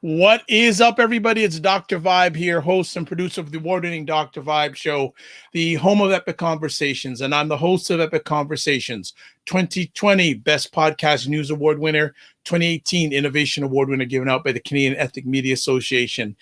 What is up, everybody? It's Dr. Vibe here, host and producer of the award-winning Dr. Vibe Show, the home of Epic Conversations, and I'm the host of Epic Conversations, 2020 Best Podcast News Award winner, 2018 Innovation Award winner given out by the Canadian Ethnic Media Association.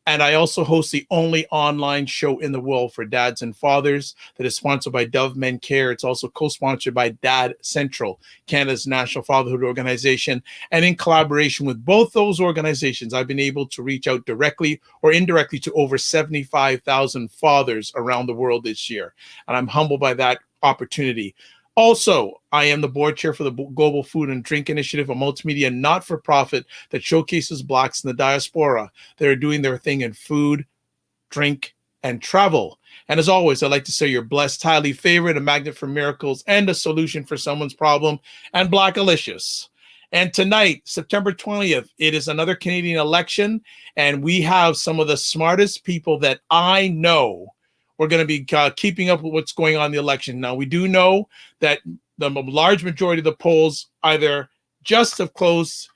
And I also host the only online show in the world for dads and fathers that is sponsored by Dove Men Care. It's also co-sponsored by Dad Central, Canada's national fatherhood organization. And in collaboration with both those organizations, I've been able to reach out directly or indirectly to over 75,000 fathers around the world this year. And I'm humbled by that opportunity. Also, I am the board chair for the Global Food and Drink Initiative, a multimedia not-for-profit that showcases Blacks in the diaspora that are doing their thing in food, drink, and travel. And as always, I'd like to say you're blessed, highly favored, a magnet for miracles, and a solution for someone's problem, and Blackalicious. And tonight, September 20th, it is another Canadian election, and we have some of the smartest people that I know. We're going to be keeping up with what's going on in the election. Now, we do know that the large majority of the polls either just have closed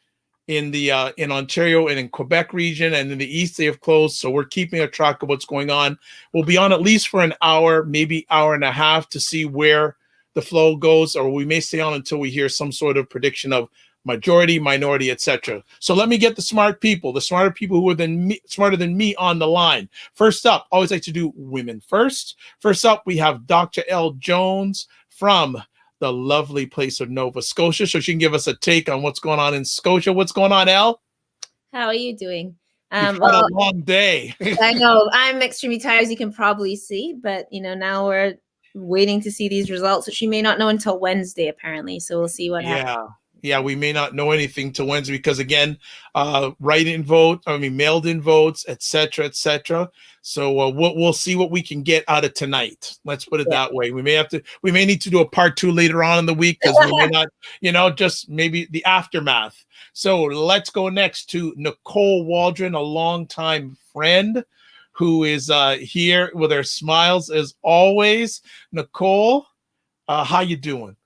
in the in Ontario and in Quebec region, and in the East they have closed. So we're keeping a track of what's going on. We'll be on at least for an hour, maybe hour and a half, to see where the flow goes, or we may stay on until we hear some sort of prediction of majority, minority, etc. So let me get the smart people, the smarter people who are smarter than me on the line. First up, always like to do women first. First up, we have Dr. Elle Jones from the lovely place of Nova Scotia. So she can give us a take on what's going on in Scotia. What's going on, Elle? How are you doing? You've had a long day. I know. I'm extremely tired, as you can probably see. But, now we're waiting to see these results, which we may not know until Wednesday, apparently. So we'll see what happens. Yeah, we may not know anything till Wednesday because, again, mailed-in votes, et cetera. So we'll see what we can get out of tonight. Let's put it that way. We may need to do a part 2 later on in the week because we may not, just maybe the aftermath. So let's go next to Nicole Waldron, a longtime friend who is here with her smiles as always. Nicole, how you doing?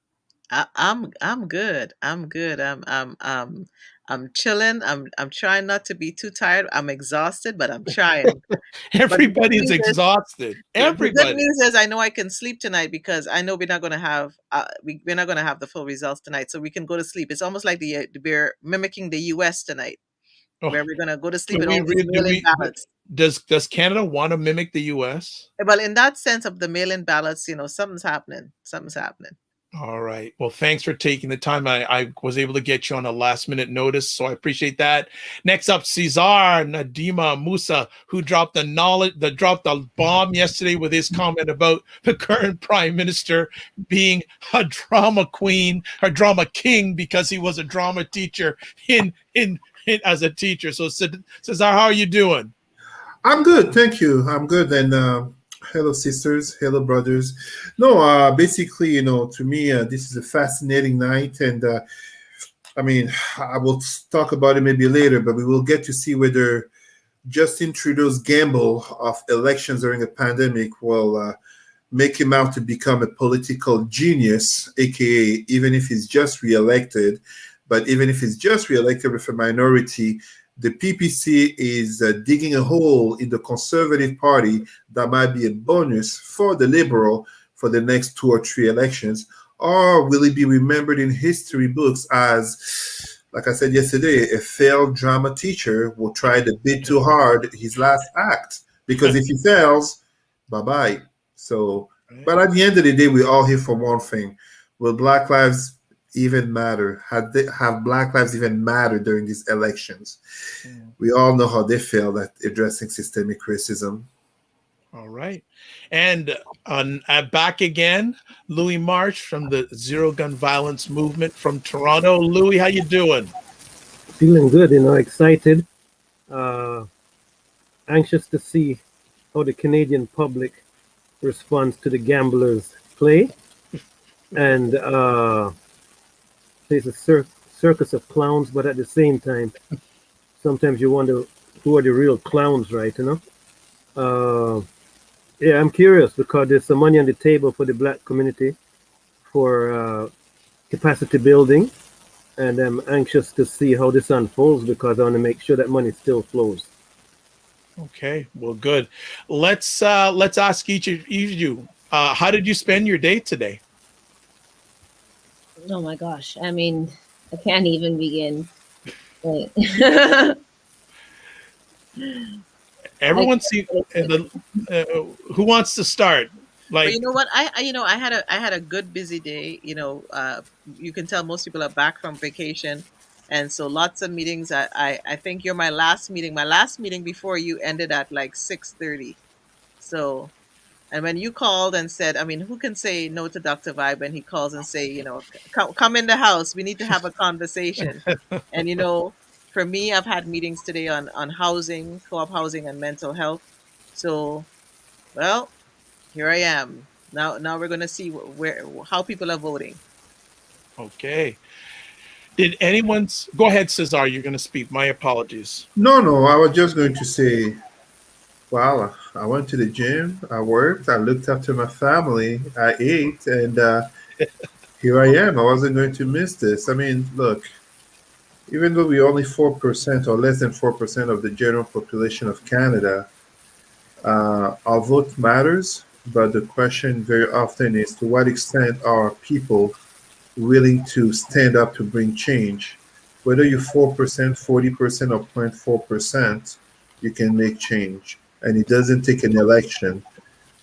I'm good. I'm chilling. I'm trying not to be too tired. I'm exhausted, but I'm trying. Everybody's exhausted. Everybody. The good news is I know I can sleep tonight because I know we're not going to have the full results tonight, so we can go to sleep. It's almost like we're mimicking the U.S. tonight, where we're going to go to sleep and all these mail-in ballots. Does Canada want to mimic the U.S.? Well, in that sense of the mail-in ballots, something's happening. All right. Well, thanks for taking the time. I was able to get you on a last minute notice, so I appreciate that. Next up, Cesar Nadima Musa, who dropped the bomb yesterday with his comment about the current prime minister being a drama queen, or drama king, because he was a drama teacher as a teacher. So Cesar, how are you doing? I'm good, thank you. I'm good, and hello, sisters. Hello, brothers. No, basically, to me, this is a fascinating night. And I will talk about it maybe later, but we will get to see whether Justin Trudeau's gamble of elections during a pandemic will make him out to become a political genius, aka even if he's just reelected. But even if he's just reelected with a minority, the PPC is digging a hole in the Conservative Party that might be a bonus for the Liberal for the next 2 or 3 elections. Or will he be remembered in history books as, like I said yesterday, a failed drama teacher who tried a bit too hard his last act? Because if he fails, bye-bye. So, but at the end of the day, we're all here for one thing. Will Black Lives even matter? Have Black lives even matter during these elections? We all know how they failed at addressing systemic racism. All right. And back again, Louis Marsh from the Zero Gun Violence Movement from Toronto. Louis, how you doing? Feeling good, excited. Anxious to see how the Canadian public responds to the gamblers' play. And there's a circus of clowns, but at the same time, sometimes you wonder who are the real clowns, right? Yeah, I'm curious because there's some money on the table for the Black community for capacity building, and I'm anxious to see how this unfolds because I want to make sure that money still flows. Okay, well, good. Let's ask each of you, how did you spend your day today? Oh my gosh. I mean, I can't even begin. Wait. Everyone see who wants to start? Like, but you know what? I had a good busy day. You can tell most people are back from vacation, and so lots of meetings. I think you're my last meeting. My last meeting before you ended at like 6:30. So, and when you called and said, I mean, who can say no to Dr. Vibe when he calls and say, come in the house. We need to have a conversation. And for me, I've had meetings today on housing, co-op housing, and mental health. So, well, here I am. Now we're going to see how people are voting. Okay. Did anyone's go ahead, Cesar? You're going to speak. My apologies. No, I was just going to say, well, I went to the gym, I worked, I looked after my family, I ate, and here I am. I wasn't going to miss this. I mean, look, even though we're only 4% or less than 4% of the general population of Canada, our vote matters. But the question very often is, to what extent are people willing to stand up to bring change? Whether you're 4%, 40%, or 0.4%, you can make change. And it doesn't take an election,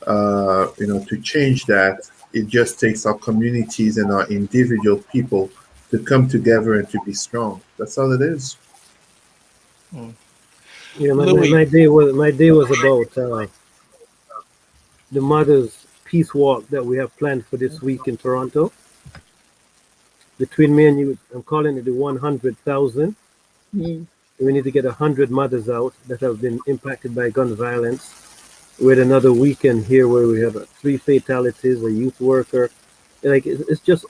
to change that. It just takes our communities and our individual people to come together and to be strong. That's all it is. Yeah, my day was about the Mother's Peace Walk that we have planned for this week in Toronto. Between me and you, I'm calling it the 100,000. We need to get 100 mothers out that have been impacted by gun violence. We had another weekend here where we have 3 fatalities, a youth worker. Like, it's just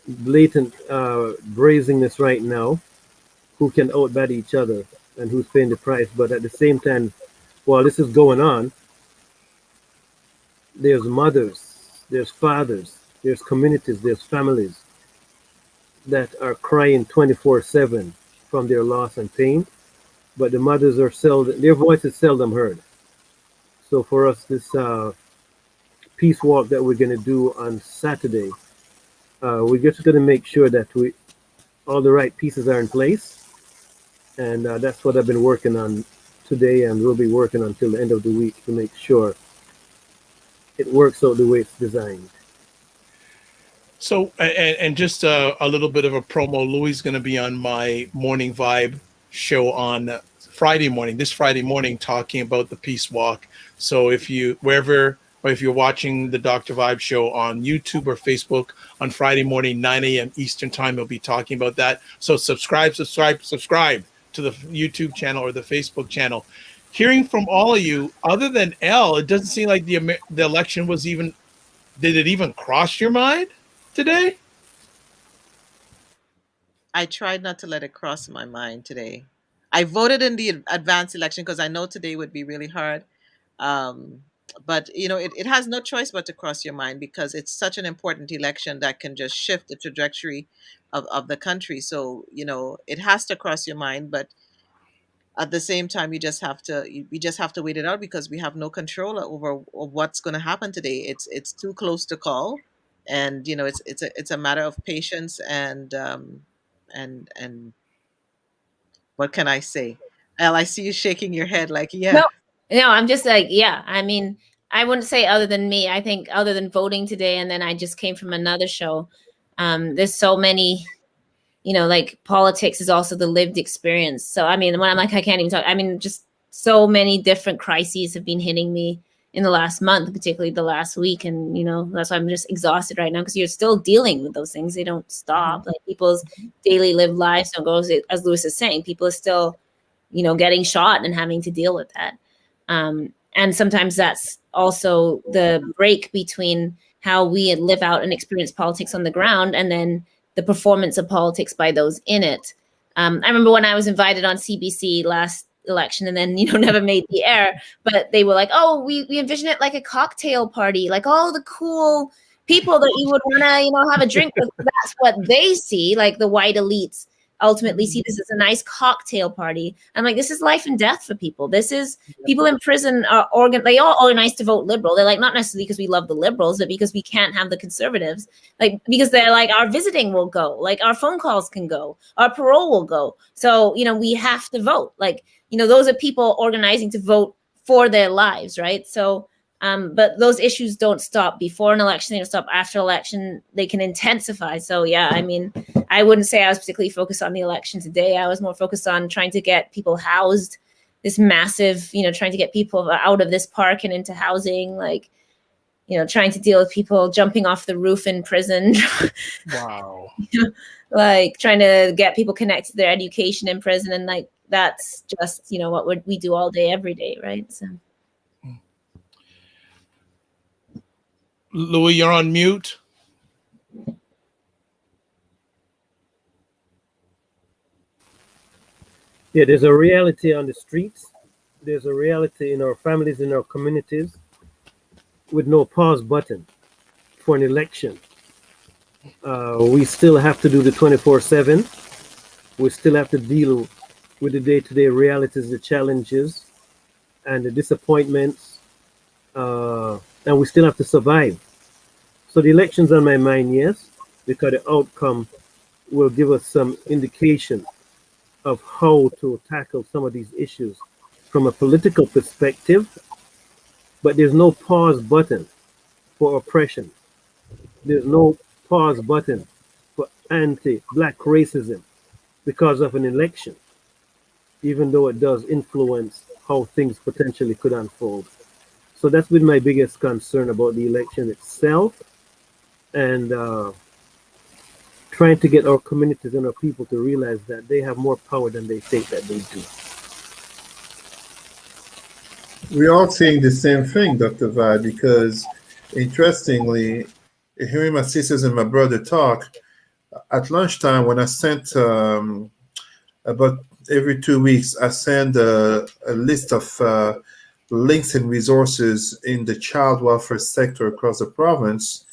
blatant brazenness right now. Who can outbat each other and who's paying the price? But at the same time, while this is going on, there's mothers, there's fathers, there's communities, there's families that are crying 24/7 from their loss and pain, but the mothers are their voice is seldom heard. So for us, this peace walk that we're going to do on Saturday, we're just going to make sure that all the right pieces are in place, and that's what I've been working on today, and we'll be working until the end of the week to make sure it works out the way it's designed. So, and just a little bit of a promo. Louis is going to be on my Morning Vibe show on this Friday morning, talking about the Peace Walk. So if you're watching the Dr. Vibe show on YouTube or Facebook on Friday morning, 9 a.m. Eastern time, he'll be talking about that. So subscribe to the YouTube channel or the Facebook channel. Hearing from all of you, other than Elle, it doesn't seem like the election was even, did it even cross your mind today? I tried not to let it cross my mind today. I voted in the advanced election because I know today would be really hard. But it has no choice but to cross your mind because it's such an important election that can just shift the trajectory of the country. So it has to cross your mind, but at the same time, we just have to wait it out because we have no control over what's going to happen today. It's too close to call, and it's a matter of patience and what can I say? Al, I see you shaking your head like, yeah. No, I'm just like, yeah. I mean, I wouldn't say other than me. I think other than voting today, and then I just came from another show. There's so many, like politics is also the lived experience. So, I mean, when I'm like, I can't even talk, I mean, just so many different crises have been hitting me in the last month, particularly the last week. And, that's why I'm just exhausted right now because you're still dealing with those things. They don't stop. Like people's daily lived lives don't go, as Lewis is saying, people are still, getting shot and having to deal with that. And sometimes that's also the break between how we live out and experience politics on the ground and then the performance of politics by those in it. I remember when I was invited on CBC last election and then, never made the air, but they were like, oh, we envision it like a cocktail party, like all the cool people that you would want to, have a drink with. That's what they see, like the white elites ultimately see this as a nice cocktail party. I'm like, this is life and death for people. This is people in prison are they all organize to vote liberal. They're like, not necessarily because we love the liberals, but because we can't have the conservatives, like, because they're like, our visiting will go, like our phone calls can go, our parole will go. So, we have to vote. Like, those are people organizing to vote for their lives. Right. So, but those issues don't stop before an election. They don't stop after election. They can intensify. So, yeah, I mean, I wouldn't say I was particularly focused on the election today. I was more focused on trying to get people housed, this massive, trying to get people out of this park and into housing, like, trying to deal with people jumping off the roof in prison. Wow. Like trying to get people connected to their education in prison. And like, that's just, what we do all day, every day. Right. So. Louis, you're on mute. Yeah, there's a reality on the streets. There's a reality in our families, in our communities, with no pause button for an election. We still have to do the 24/7. We still have to deal with the day-to-day realities, the challenges, and the disappointments. And we still have to survive. So the election's on my mind, yes, because the outcome will give us some indication of how to tackle some of these issues from a political perspective. But there's no pause button for oppression. There's no pause button for anti-Black racism because of an election, even though it does influence how things potentially could unfold. So that's been my biggest concern about the election itself, and trying to get our communities and our people to realize that they have more power than they think that they do. We're all saying the same thing, Dr. Vibe, because interestingly, hearing my sisters and my brother talk, at lunchtime when I sent about every 2 weeks, I send a list of links and resources in the child welfare sector across the province,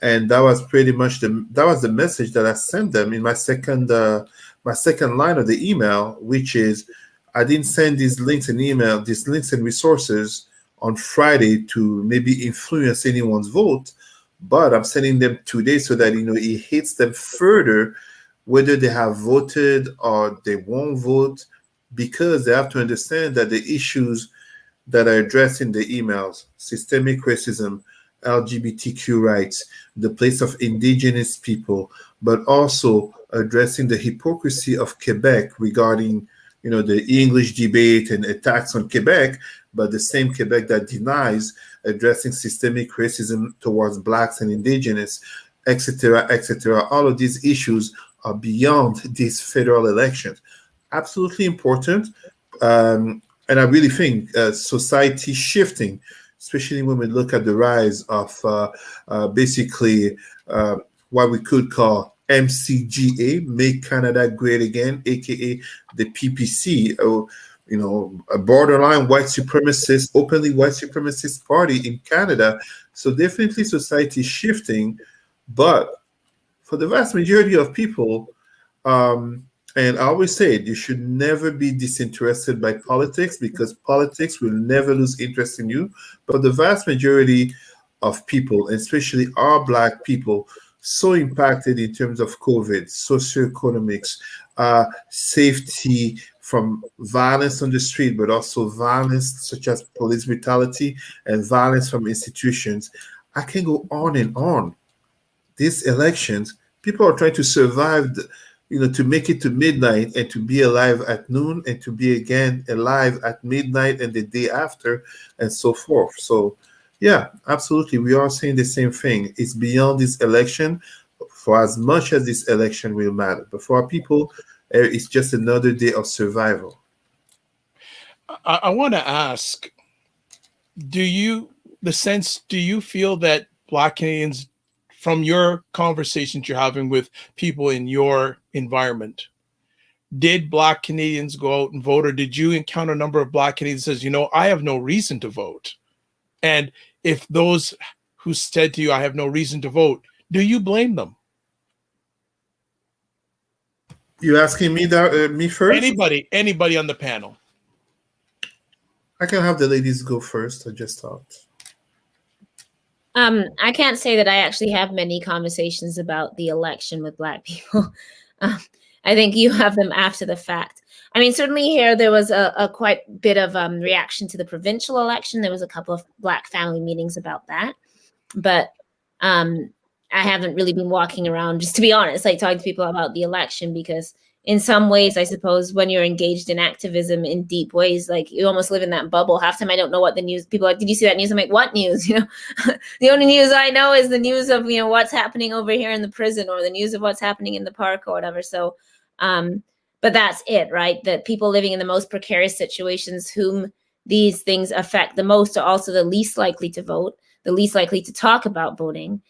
and that was pretty much the message that I sent them in my second line of the email, which is I didn't send these links and resources on Friday to maybe influence anyone's vote, but I'm sending them today so that it hits them further, whether they have voted or they won't vote, because they have to understand that the issues that are addressed in the emails, systemic racism, LGBTQ rights, the place of indigenous people, but also addressing the hypocrisy of Quebec regarding, the English debate and attacks on Quebec, but the same Quebec that denies addressing systemic racism towards Blacks and indigenous, etc., etc. All of these issues are beyond these federal elections. Absolutely important. And I really think society shifting, especially when we look at the rise of basically what we could call MCGA, Make Canada Great Again, aka the PPC, a borderline white supremacist, openly white supremacist party in Canada. So definitely society is shifting, but for the vast majority of people, and I always say it, you should never be disinterested by politics, because politics will never lose interest in you. But the vast majority of people, especially our Black people, so impacted in terms of COVID, socioeconomics, safety from violence on the street, but also violence such as police brutality and violence from institutions. I can go on and on. These elections, people are trying to survive, to make it to midnight and to be alive at noon and to be again alive at midnight and the day after and so forth. So yeah, absolutely. We are saying the same thing. It's beyond this election, for as much as this election will matter. But for our people, it's just another day of survival. I want to ask, do you feel that Black Canadians, from your conversations you're having with people in your environment, did Black Canadians go out and vote, or did you encounter a number of Black Canadians that says, I have no reason to vote? And if those who said to you, I have no reason to vote, do you blame them? You asking me that, me first? Anybody on the panel. I can have the ladies go first. I just thought. I can't say that I actually have many conversations about the election with Black people. I think you have them after the fact. I mean, certainly here there was a quite bit of reaction to the provincial election. There was a couple of Black family meetings about that. But I haven't really been walking around, just to be honest, like talking to people about the election, because in some ways, I suppose, when you're engaged in activism in deep ways, like you almost live in that bubble. Half the time I don't know what the news, people are like, did you see that news? I'm like, what news? The only news I know is the news of, what's happening over here in the prison, or the news of what's happening in the park or whatever. So, but that's it, right? That people living in the most precarious situations, whom these things affect the most, are also the least likely to vote, the least likely to talk about voting,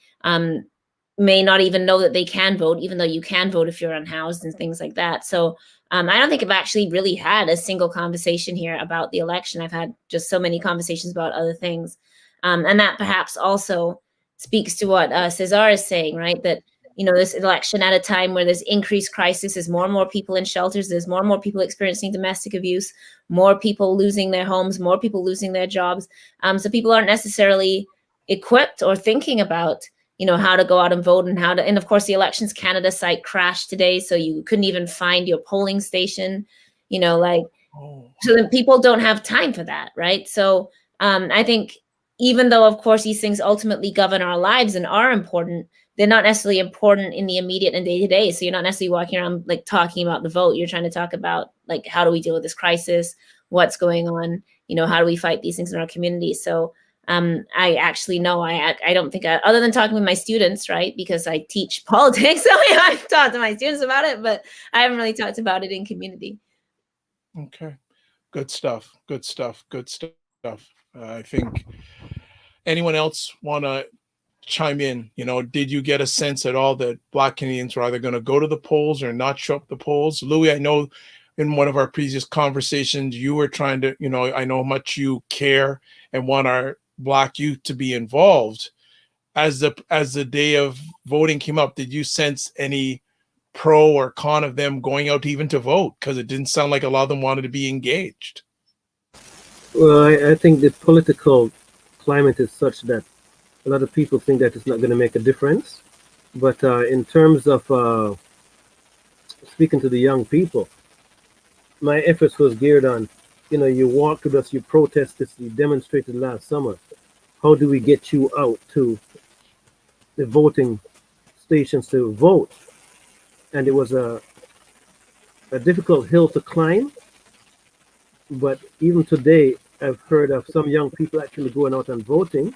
may not even know that they can vote, even though you can vote if you're unhoused and things like that. So I don't think I've actually really had a single conversation here about the election. I've had just so many conversations about other things. And that perhaps also speaks to what Cesar is saying, right? That, this election at a time where there's increased crisis, there's more and more people in shelters, there's more and more people experiencing domestic abuse, more people losing their homes, more people losing their jobs. So people aren't necessarily equipped or thinking about how to go out and vote, and of course the Elections Canada site crashed today, so you couldn't even find your polling station, so then people don't have time for that, right? So I think even though, of course, these things ultimately govern our lives and are important, they're not necessarily important in the immediate and day-to-day. So you're not necessarily walking around like talking about the vote. You're trying to talk about like, how do we deal with this crisis? What's going on? How do we fight these things in our community? So I actually know I don't think other than talking with my students, right? Because I teach politics, so I've talked to my students about it, but I haven't really talked about it in community. Okay, good stuff. I think anyone else want to chime in? Did you get a sense at all that Black Canadians were either going to go to the polls or not show up the polls? Louis, I know in one of our previous conversations, you were trying to, I know how much you care and want our Black youth to be involved. As the day of voting came up, did you sense any pro or con of them going out even to vote? Because it didn't sound like a lot of them wanted to be engaged. Well, I think the political climate is such that a lot of people think that it's not going to make a difference. But in terms of speaking to the young people, my efforts was geared on, you walked with us, you protested, you demonstrated last summer. How do we get you out to the voting stations to vote? And it was a difficult hill to climb. But even today, I've heard of some young people actually going out and voting,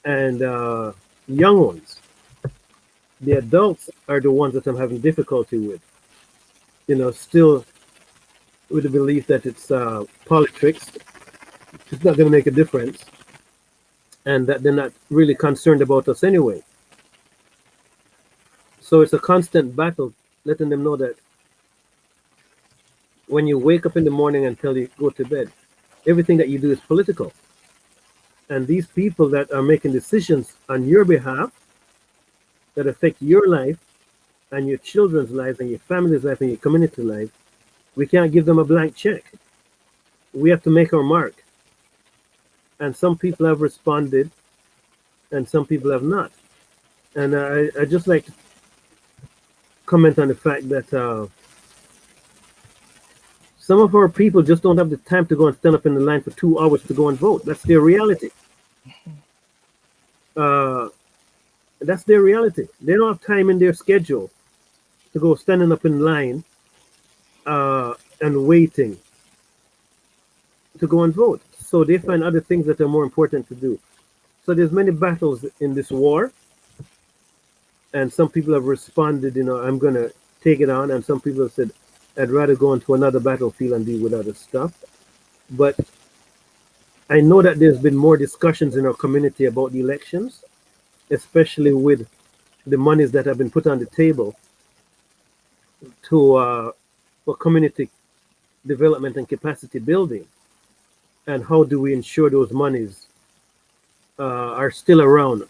and young ones. The adults are the ones that I'm having difficulty with. Still with the belief that it's politics, it's not going to make a difference, and that they're not really concerned about us anyway. So it's a constant battle, letting them know that when you wake up in the morning until you go to bed, everything that you do is political. And these people that are making decisions on your behalf that affect your life and your children's life and your family's life and your community life, we can't give them a blank check. We have to make our mark. And some people have responded and some people have not. And I just like to comment on the fact that some of our people just don't have the time to go and stand up in the line for 2 hours to go and vote. That's their reality. That's their reality. They don't have time in their schedule to go standing up in line and waiting to go and vote. So they find other things that are more important to do. So there's many battles in this war, and some people have responded, I'm going to take it on, and some people have said, I'd rather go into another battlefield and deal with other stuff. But I know that there's been more discussions in our community about the elections, especially with the monies that have been put on the table to for community development and capacity building. And how do we ensure those monies are still around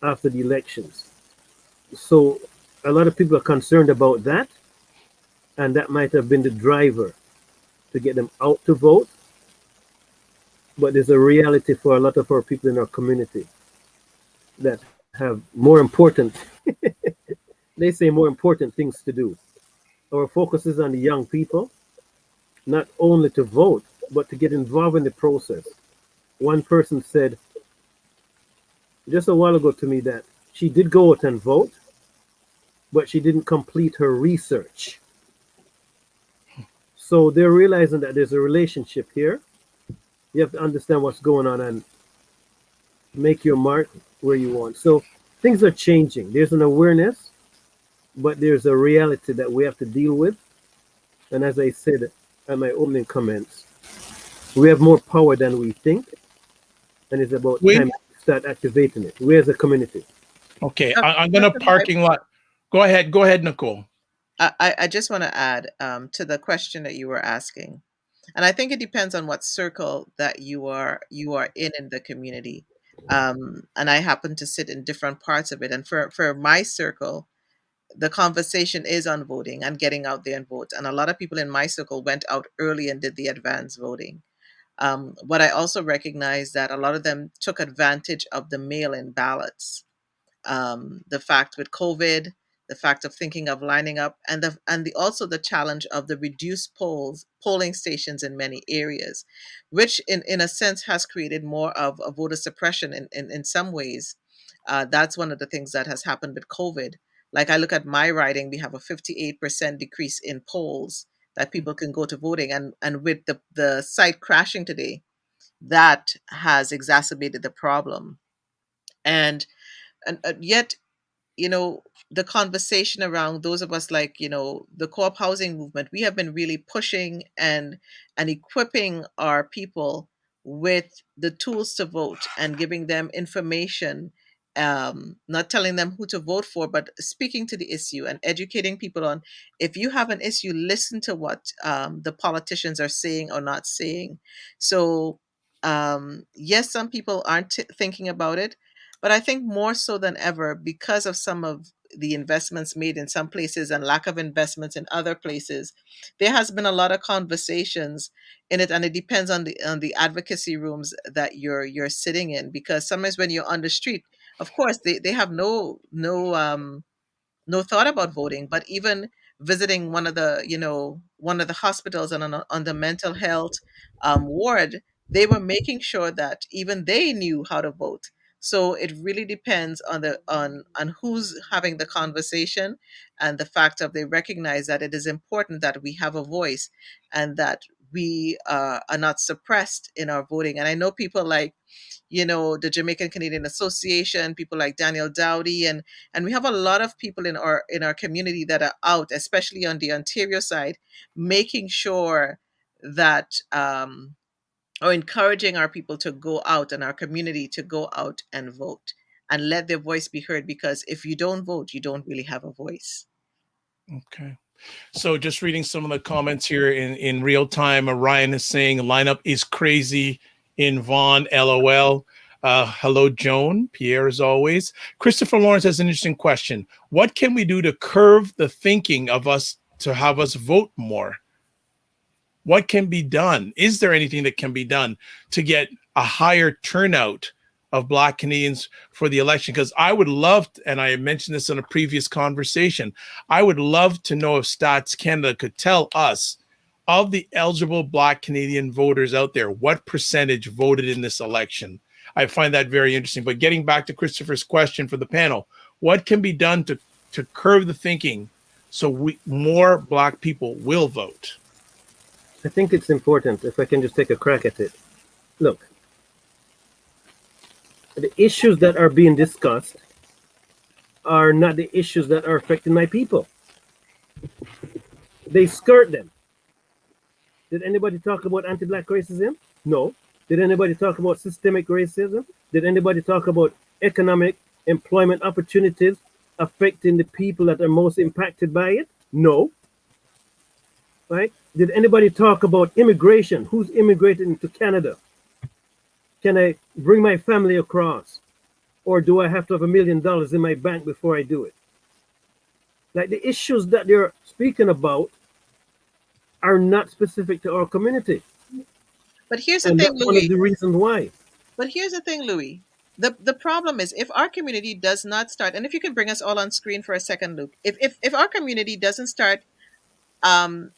after the elections? So a lot of people are concerned about that, and that might have been the driver to get them out to vote. But there's a reality for a lot of our people in our community that have more important, they say more important things to do. Our focus is on the young people, not only to vote, but to get involved in the process. One person said just a while ago to me that she did go out and vote, but she didn't complete her research. So they're realizing that there's a relationship here. You have to understand what's going on and make your mark where you want. So things are changing. There's an awareness, but there's a reality that we have to deal with. And as I said at my opening comments, we have more power than we think, and it's about time to start activating it. We as a community. Okay, I'm going to parking lot. Go ahead, Nicole. I just want to add to the question that you were asking, and I think it depends on what circle that you are in the community. And I happen to sit in different parts of it. And for my circle, the conversation is on voting and getting out there and vote. And a lot of people in my circle went out early and did the advance voting. But I also recognize that a lot of them took advantage of the mail-in ballots. The fact with COVID, the fact of thinking of lining up, and also the challenge of the reduced polling stations in many areas, which in a sense has created more of a voter suppression in some ways. That's one of the things that has happened with COVID. Like I look at my riding, we have a 58% decrease in polls that people can go to voting, and with the site crashing today, that has exacerbated the problem. And yet, the conversation around those of us like, the co-op housing movement, we have been really pushing and equipping our people with the tools to vote and giving them information, not telling them who to vote for, but speaking to the issue and educating people on, if you have an issue, listen to what the politicians are saying or not saying. So yes, some people aren't thinking about it, but I think more so than ever, because of some of the investments made in some places and lack of investments in other places, there has been a lot of conversations in it, and it depends on the advocacy rooms that you're sitting in. Because sometimes when you're on the street, of course, they have no thought about voting. But even visiting one of the hospitals on the mental health ward, they were making sure that even they knew how to vote. So it really depends on who's having the conversation, and the fact of they recognize that it is important that we have a voice, and that we are not suppressed in our voting. And I know people like, the Jamaican Canadian Association, people like Daniel Dowdy, and we have a lot of people in our community that are out, especially on the Ontario side, making sure that or encouraging our people to go out and our community to go out and vote. and let their voice be heard, because if you don't vote, you don't really have a voice. Okay. So just reading some of the comments here in real time. Ryan is saying lineup is crazy in Vaughan, LOL. Hello, Joan. Pierre, as always. Christopher Lawrence has an interesting question. What can we do to curve the thinking of us to have us vote more? What can be done? Is there anything that can be done to get a higher turnout of Black Canadians for the election? Because I would love, and I mentioned this in a previous conversation, I would love to know if Stats Canada could tell us, of the eligible Black Canadian voters out there, what percentage voted in this election. I find that very interesting. But getting back to Christopher's question for the panel, what can be done to curve the thinking so more Black people will vote? I think it's important, if I can just take a crack at it. Look, the issues that are being discussed are not the issues that are affecting my people. They skirt them. Did anybody talk about anti-Black racism? No. Did anybody talk about systemic racism? Did anybody talk about economic employment opportunities affecting the people that are most impacted by it? No. Right? Did anybody talk about immigration? Who's immigrating to Canada? Can I bring my family across? Or do I have to have $1 million in my bank before I do it? Like, the issues that they're speaking about are not specific to our community. But here's the thing, Louis. One of the reasons why. But here's the thing, Louis. The problem is, if our community does not start, and if you can bring us all on screen for a second, Luke, if our community doesn't start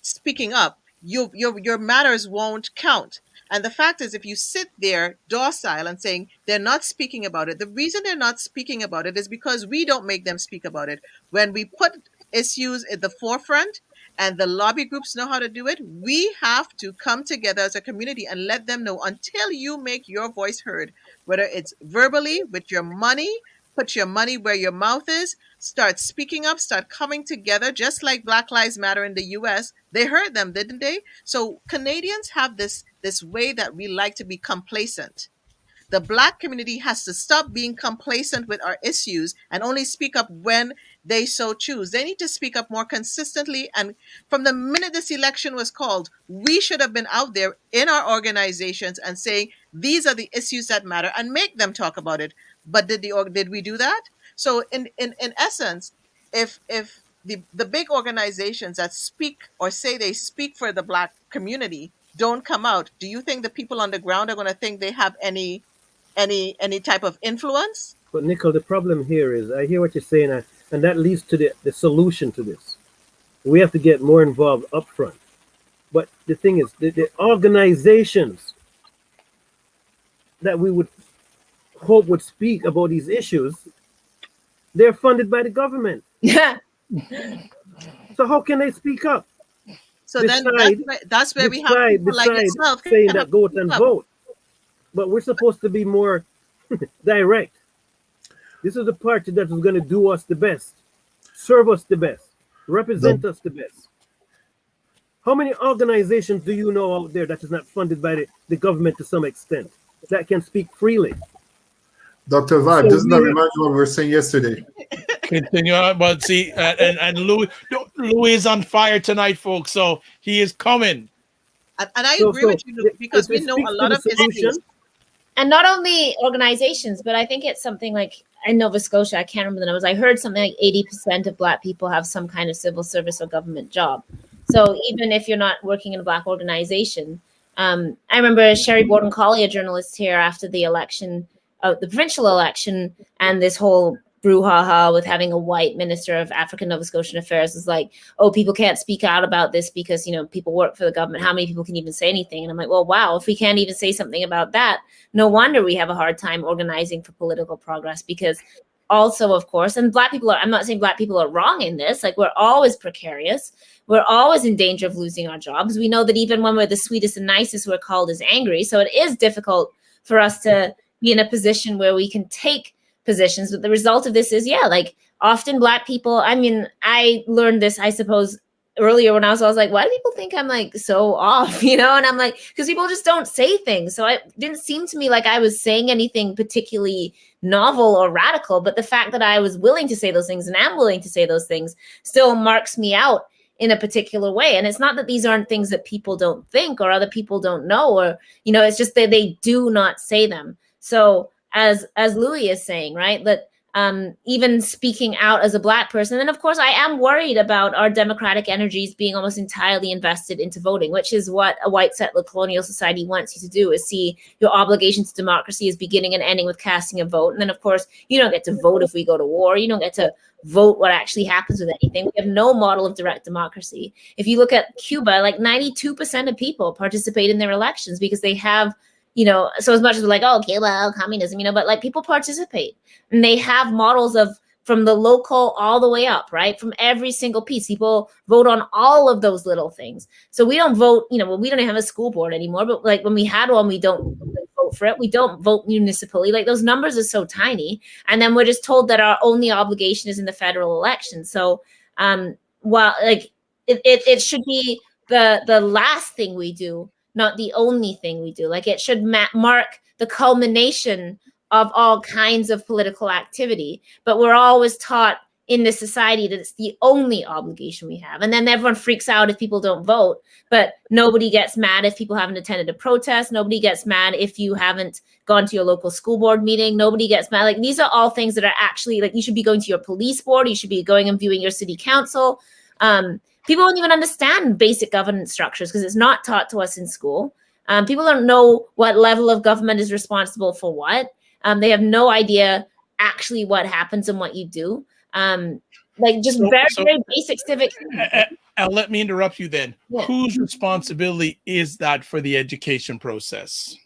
speaking up, your matters won't count. And the fact is, if you sit there docile and saying they're not speaking about it, the reason they're not speaking about it is because we don't make them speak about it. When we put issues at the forefront and the lobby groups know how to do it, we have to come together as a community and let them know, until you make your voice heard, whether it's verbally, with your money, put your money where your mouth is, start speaking up, start coming together, just like Black Lives Matter in the US. They heard them, didn't they? So Canadians have this way that we like to be complacent. The Black community has to stop being complacent with our issues and only speak up when they so choose. They need to speak up more consistently. And from the minute this election was called, we should have been out there in our organizations and saying, these are the issues that matter, and make them talk about it. But did we do that? So in essence, if the big organizations that speak or say they speak for the Black community don't come out, do you think the people on the ground are going to think they have any type of influence? But Nicole, the problem here is, I hear what you're saying, and that leads to the solution to this. We have to get more involved up front. But the thing is, the organizations that we would hope would speak about these issues, they're funded by the government. Yeah. So how can they speak up? So then that's where we have people like yourself saying that go out and vote. But we're supposed to be more direct. This is the party that is going to do us the best, serve us the best, represent us the best. How many organizations do you know out there that is not funded by the government to some extent, that can speak freely? Dr. Vibe, doesn't that remind you what we were saying yesterday? Continue on, but see, and Louis is on fire tonight, folks. So he is coming. And I agree with you, because we know a lot of issues. And not only organizations, but I think it's something like in Nova Scotia, I can't remember the numbers. I heard something like 80% of Black people have some kind of civil service or government job. So even if you're not working in a Black organization, I remember Sherry Borden-Colley, a journalist here after the election, the provincial election, and this whole brouhaha with having a white minister of African Nova Scotian affairs is like, oh, people can't speak out about this because, people work for the government. How many people can even say anything? And I'm like, well, wow, if we can't even say something about that, no wonder we have a hard time organizing for political progress. Because also, of course, and Black people I'm not saying Black people are wrong in this. Like, we're always precarious. We're always in danger of losing our jobs. We know that even when we're the sweetest and nicest, we're called as angry. So it is difficult for us to be in a position where we can take positions. But the result of this is, often Black people, I mean, I learned this, I suppose, earlier when I was like, why do people think I'm like so off, you know? And I'm like, because people just don't say things. So it didn't seem to me like I was saying anything particularly novel or radical, but the fact that I was willing to say those things and am willing to say those things still marks me out in a particular way. And it's not that these aren't things that people don't think or other people don't know, or, you know, it's just that they do not say them. So as Louis is saying, right, that even speaking out as a Black person. And of course, I am worried about our democratic energies being almost entirely invested into voting, which is what a white settler colonial society wants you to do, is see your obligation to democracy as beginning and ending with casting a vote. And then, of course, you don't get to vote if we go to war. You don't get to vote what actually happens with anything. We have no model of direct democracy. If you look at Cuba, like 92% of people participate in their elections because they have, you know, so as much as we're like, oh, Cuba, communism, you know, but like people participate and they have models of from the local all the way up, right? From every single piece, people vote on all of those little things. So we don't vote, you know, well, we don't have a school board anymore, but like when we had one, we don't vote for it. We don't vote municipally. Like those numbers are so tiny. And then we're just told that our only obligation is in the federal election. So while like it should be the last thing we do, not the only thing we do. Like it should mark the culmination of all kinds of political activity. But we're always taught in this society that it's the only obligation we have. And then everyone freaks out if people don't vote, but nobody gets mad if people haven't attended a protest. Nobody gets mad if you haven't gone to your local school board meeting. Nobody gets mad. Like these are all things that are actually like, you should be going to your police board. You should be going and viewing your city council. People don't even understand basic governance structures because it's not taught to us in school. People don't know what level of government is responsible for what. They have no idea actually what happens and what you do. Like just very basic civic. Let me interrupt you then. Yeah. Whose responsibility is that for the education process?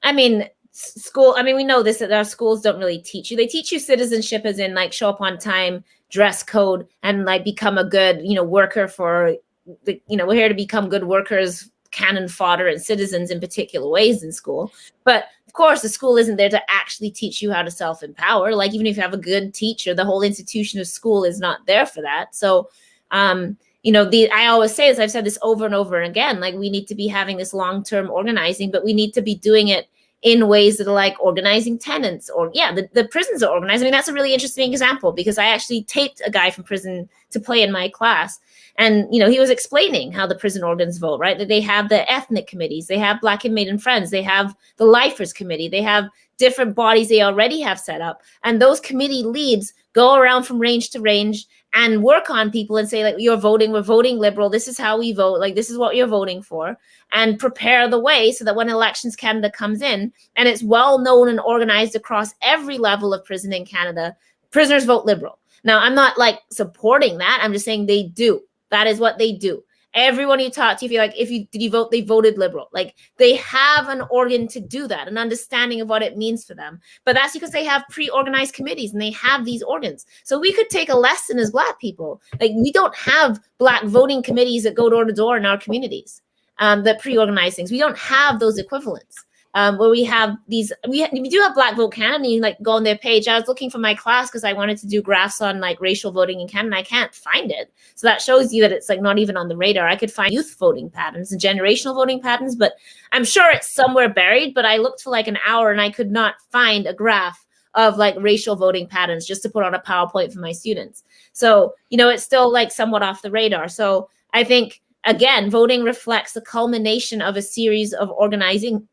I mean, school. I mean, we know this, that our schools don't really teach you. They teach you citizenship as in like show up on time, dress code, and like become a good, you know, worker for the, you know, we're here to become good workers, cannon fodder, and citizens in particular ways in school. But of course, the school isn't there to actually teach you how to self-empower. Like even if you have a good teacher, the whole institution of school is not there for that. So, you know, I always say this, I've said this over and over again, like we need to be having this long-term organizing, but we need to be doing it in ways that are like organizing tenants or the prisons are organized. I mean, that's a really interesting example because I actually taped a guy from prison to play in my class. And, you know, he was explaining how the prison organs vote, right? That they have the ethnic committees, they have Black Inmate and Friends, they have the Lifers Committee, they have different bodies they already have set up. And those committee leads go around from range to range and work on people and say, like, you're voting, we're voting Liberal, this is how we vote, like, this is what you're voting for, and prepare the way so that when Elections Canada comes in, and it's well known and organized across every level of prison in Canada, prisoners vote Liberal. Now, I'm not like supporting that. I'm just saying they do. That is what they do. Everyone you talk to, if you're like, did you vote? They voted Liberal. Like they have an organ to do that, an understanding of what it means for them. But that's because they have pre-organized committees and they have these organs. So we could take a lesson as Black people. Like we don't have Black voting committees that go door to door in our communities that pre-organize things. We don't have those equivalents. Where we have these, we do have Black Vote Canada, and you like go on their page. I was looking for my class because I wanted to do graphs on like racial voting in Canada. I can't find it. So that shows you that it's like not even on the radar. I could find youth voting patterns and generational voting patterns, but I'm sure it's somewhere buried. But I looked for like an hour and I could not find a graph of like racial voting patterns just to put on a PowerPoint for my students. So, you know, it's still like somewhat off the radar. So I think, again, voting reflects the culmination of a series of organizing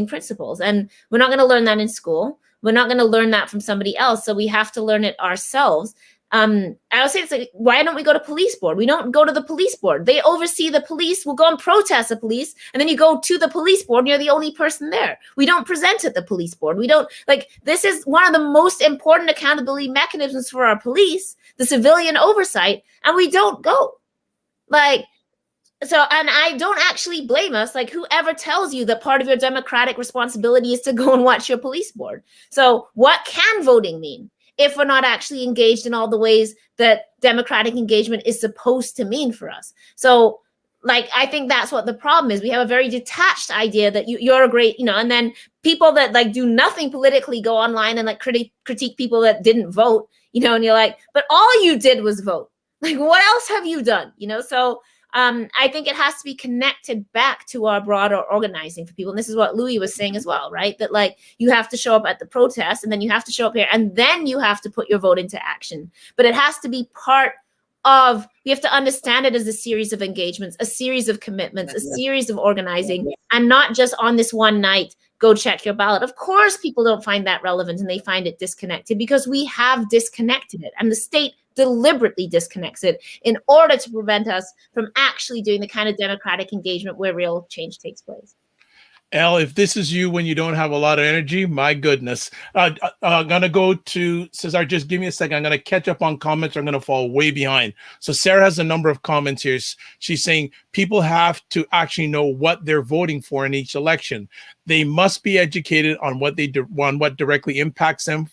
principles. And we're not going to learn that in school. We're not going to learn that from somebody else. So we have to learn it ourselves. I always say it's like, why don't we go to police board? We don't go to the police board. They oversee the police. We'll go and protest the police. And then you go to the police board and you're the only person there. We don't present at the police board. We don't this is one of the most important accountability mechanisms for our police, the civilian oversight. And we don't go. So, and I don't actually blame us, like whoever tells you that part of your democratic responsibility is to go and watch your police board. So what can voting mean if we're not actually engaged in all the ways that democratic engagement is supposed to mean for us? So like, I think that's what the problem is. We have a very detached idea that you're a great, you know, and then people that like do nothing politically go online and like critique people that didn't vote, you know, and you're like, but all you did was vote. Like, what else have you done? So I think it has to be connected back to our broader organizing for people. And this is what Louis was saying as well, right? That like you have to show up at the protest, and then you have to show up here, and then you have to put your vote into action. But it has to be part of, we have to understand it as a series of engagements, a series of commitments, a series of organizing, and not just on this one night, go check your ballot. Of course, people don't find that relevant and they find it disconnected because we have disconnected it, and the state deliberately disconnects it in order to prevent us from actually doing the kind of democratic engagement where real change takes place. Elle, if this is you when you don't have a lot of energy, my goodness. I'm going to go to Cesar. Just give me a second. I'm going to catch up on comments. I'm going to fall way behind. So Sarah has a number of comments here. She's saying people have to actually know what they're voting for in each election. They must be educated on what what directly impacts them,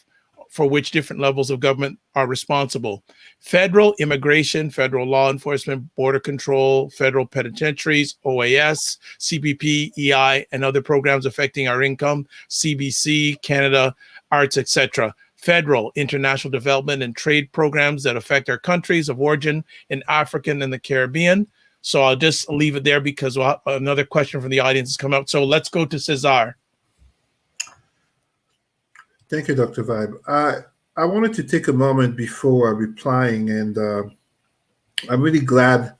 for which different levels of government are responsible. Federal immigration, federal law enforcement, border control, federal penitentiaries, OAS, CBP, EI, and other programs affecting our income, CBC, Canada, arts, etc. Federal, international development and trade programs that affect our countries of origin in Africa and the Caribbean. So I'll just leave it there because another question from the audience has come up. So let's go to Cesar. Thank you, Dr. Vibe. I wanted to take a moment before replying, and I'm really glad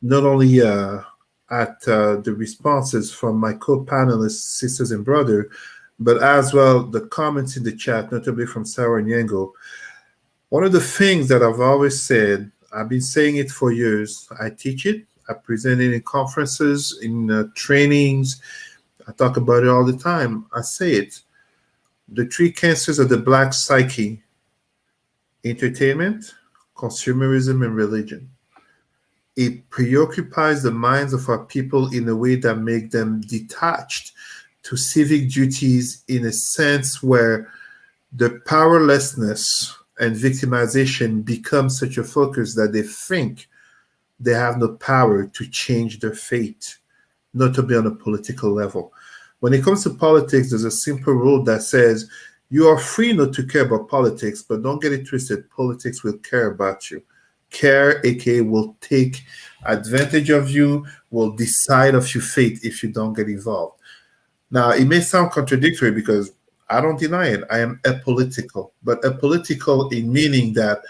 not only at the responses from my co-panelists, sisters and brother, but as well the comments in the chat, notably from Sarah Nyengo. One of the things that I've always said, I've been saying it for years, I teach it, I present it in conferences, in trainings, I talk about it all the time, I say it. The three cancers of the Black psyche: entertainment, consumerism, and religion. It preoccupies the minds of our people in a way that makes them detached to civic duties, in a sense where the powerlessness and victimization becomes such a focus that they think they have no power to change their fate, notably on a political level. When it comes to politics, there's a simple rule that says you are free not to care about politics, but don't get it twisted. Politics will care about you. Care, aka will take advantage of you, will decide of your fate if you don't get involved. Now, it may sound contradictory because I don't deny it. I am apolitical, but apolitical in meaning that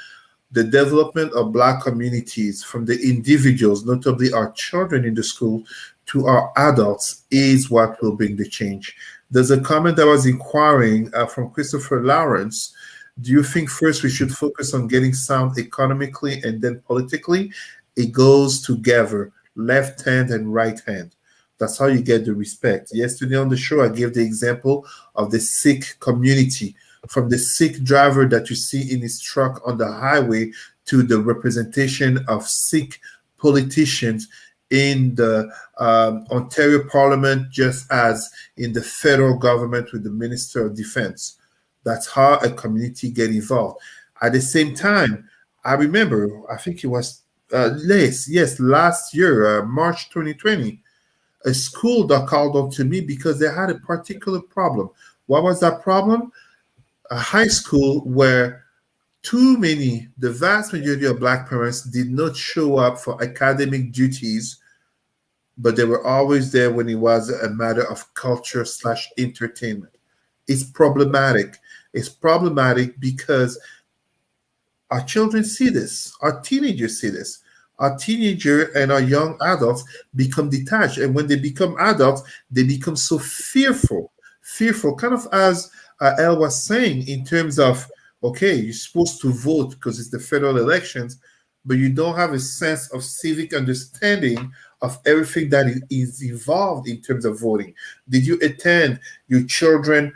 the development of Black communities, from the individuals, notably our children in the school, to our adults, is what will bring the change. There's a comment I was inquiring from Christopher Lawrence. Do you think first we should focus on getting sound economically and then politically? It goes together, left hand and right hand. That's how you get the respect. Yesterday on the show, I gave the example of the Sikh community, from the Sikh driver that you see in his truck on the highway to the representation of Sikh politicians in the Ontario Parliament, just as in the federal government with the Minister of Defense. That's how a community get involved. At the same time, I remember, I think it was last year, March 2020, a school that called on to me because they had a particular problem. What was that problem? A high school where the vast majority of Black parents did not show up for academic duties, but they were always there when it was a matter of culture / entertainment. It's problematic. It's problematic because our children see this, our teenagers see this. Our teenager and our young adults become detached. And when they become adults, they become so fearful, kind of as Elle was saying, in terms of, okay, you're supposed to vote because it's the federal elections, but you don't have a sense of civic understanding of everything that is involved in terms of voting. Did you attend your children,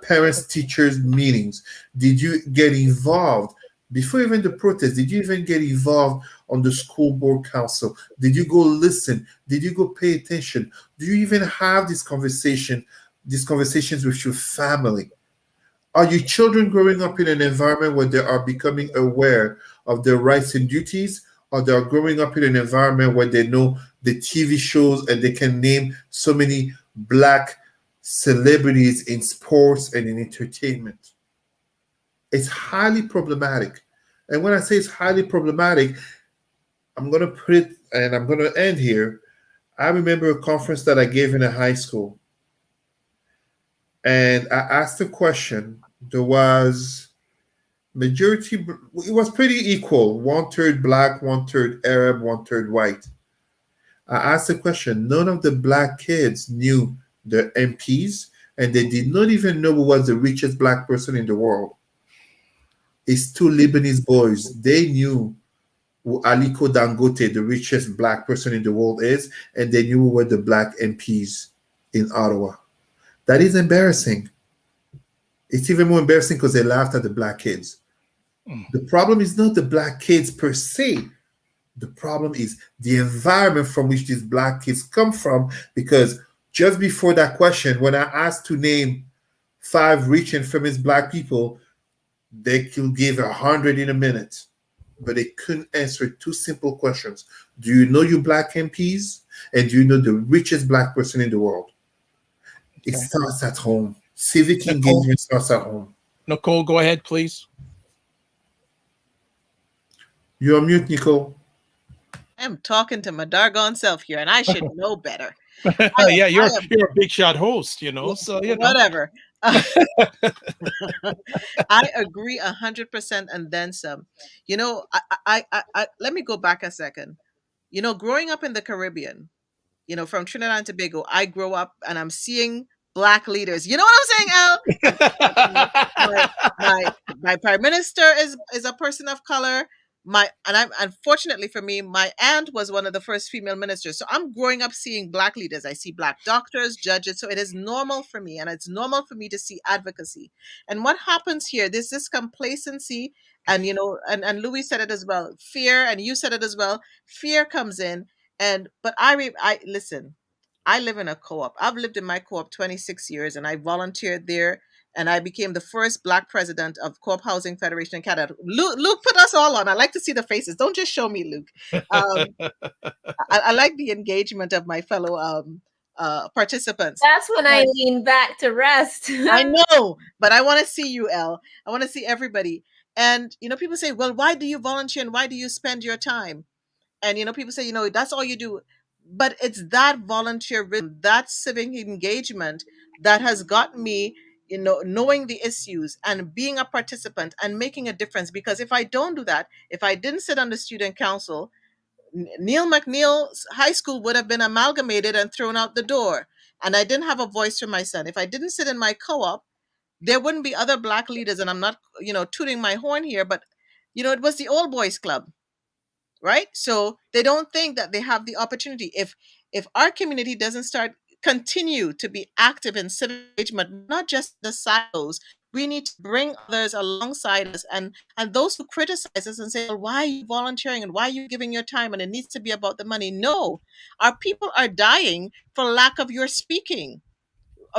parents, teachers meetings? Did you get involved before even the protest? Did you even get involved on the school board council? Did you go listen? Did you go pay attention? Do you even have these conversations with your family? Are your children growing up in an environment where they are becoming aware of their rights and duties, or they are growing up in an environment where they know the TV shows and they can name so many Black celebrities in sports and in entertainment? It's highly problematic. And when I say it's highly problematic, I'm going to put it, and I'm going to end here. I remember a conference that I gave in a high school, and I asked a question. There was majority, it was pretty equal, 1/3 black, 1/3 Arab, 1/3 white. I asked the question. None of the black kids knew the MPs, and they did not even know who was the richest black person in the world. It's two Lebanese boys. They knew who Aliko Dangote, the richest black person in the world, is, and they knew who were the black MPs in Ottawa. That is embarrassing. It's even more embarrassing because they laughed at the black kids. The problem is not the black kids per se. The problem is the environment from which these black kids come from, because just before that question, when I asked to name 5 rich and famous black people, they could give 100 in a minute, but they couldn't answer 2 simple questions. Do you know your black MPs? And do you know the richest black person in the world? It starts at home. Civic engagement starts at home. Nicole, go ahead, please. You're on mute, Nicole. I'm talking to my doggone self here, and I should know better. Yeah, you're a big shot host, so whatever. I agree 100% and then some. I let me go back a second. Growing up in the Caribbean, from Trinidad and Tobago, I grow up and I'm seeing black leaders. You know what I'm saying, Al? my prime minister is a person of color. Unfortunately for me, my aunt was one of the first female ministers. So I'm growing up seeing black leaders. I see black doctors, judges. So it is normal for me, and it's normal for me to see advocacy. And what happens here? There's this complacency, and and Louis said it as well. Fear, and you said it as well. Fear comes in, but I listen. I live in a co-op. I've lived in my co-op 26 years, and I volunteered there. And I became the first black president of Co-op Housing Federation in Canada. Luke put us all on. I like to see the faces. Don't just show me, Luke. I like the engagement of my fellow participants. That's when I lean back to rest. I know, but I want to see you, Elle. I want to see everybody. And, people say, well, why do you volunteer and why do you spend your time? And, people say, that's all you do. But it's that volunteer, that civic engagement that has gotten me knowing the issues and being a participant and making a difference. Because if I don't do that, if I didn't sit on the student council, Neil McNeil's high school would have been amalgamated and thrown out the door. And I didn't have a voice for my son. If I didn't sit in my co-op, there wouldn't be other black leaders. And I'm not, tooting my horn here, but, it was the old boys club, right? So they don't think that they have the opportunity. If our community doesn't continue to be active in civic engagement, not just the silos. We need to bring others alongside us, and those who criticize us and say, well, why are you volunteering and why are you giving your time, and it needs to be about the money. No, our people are dying for lack of your speaking.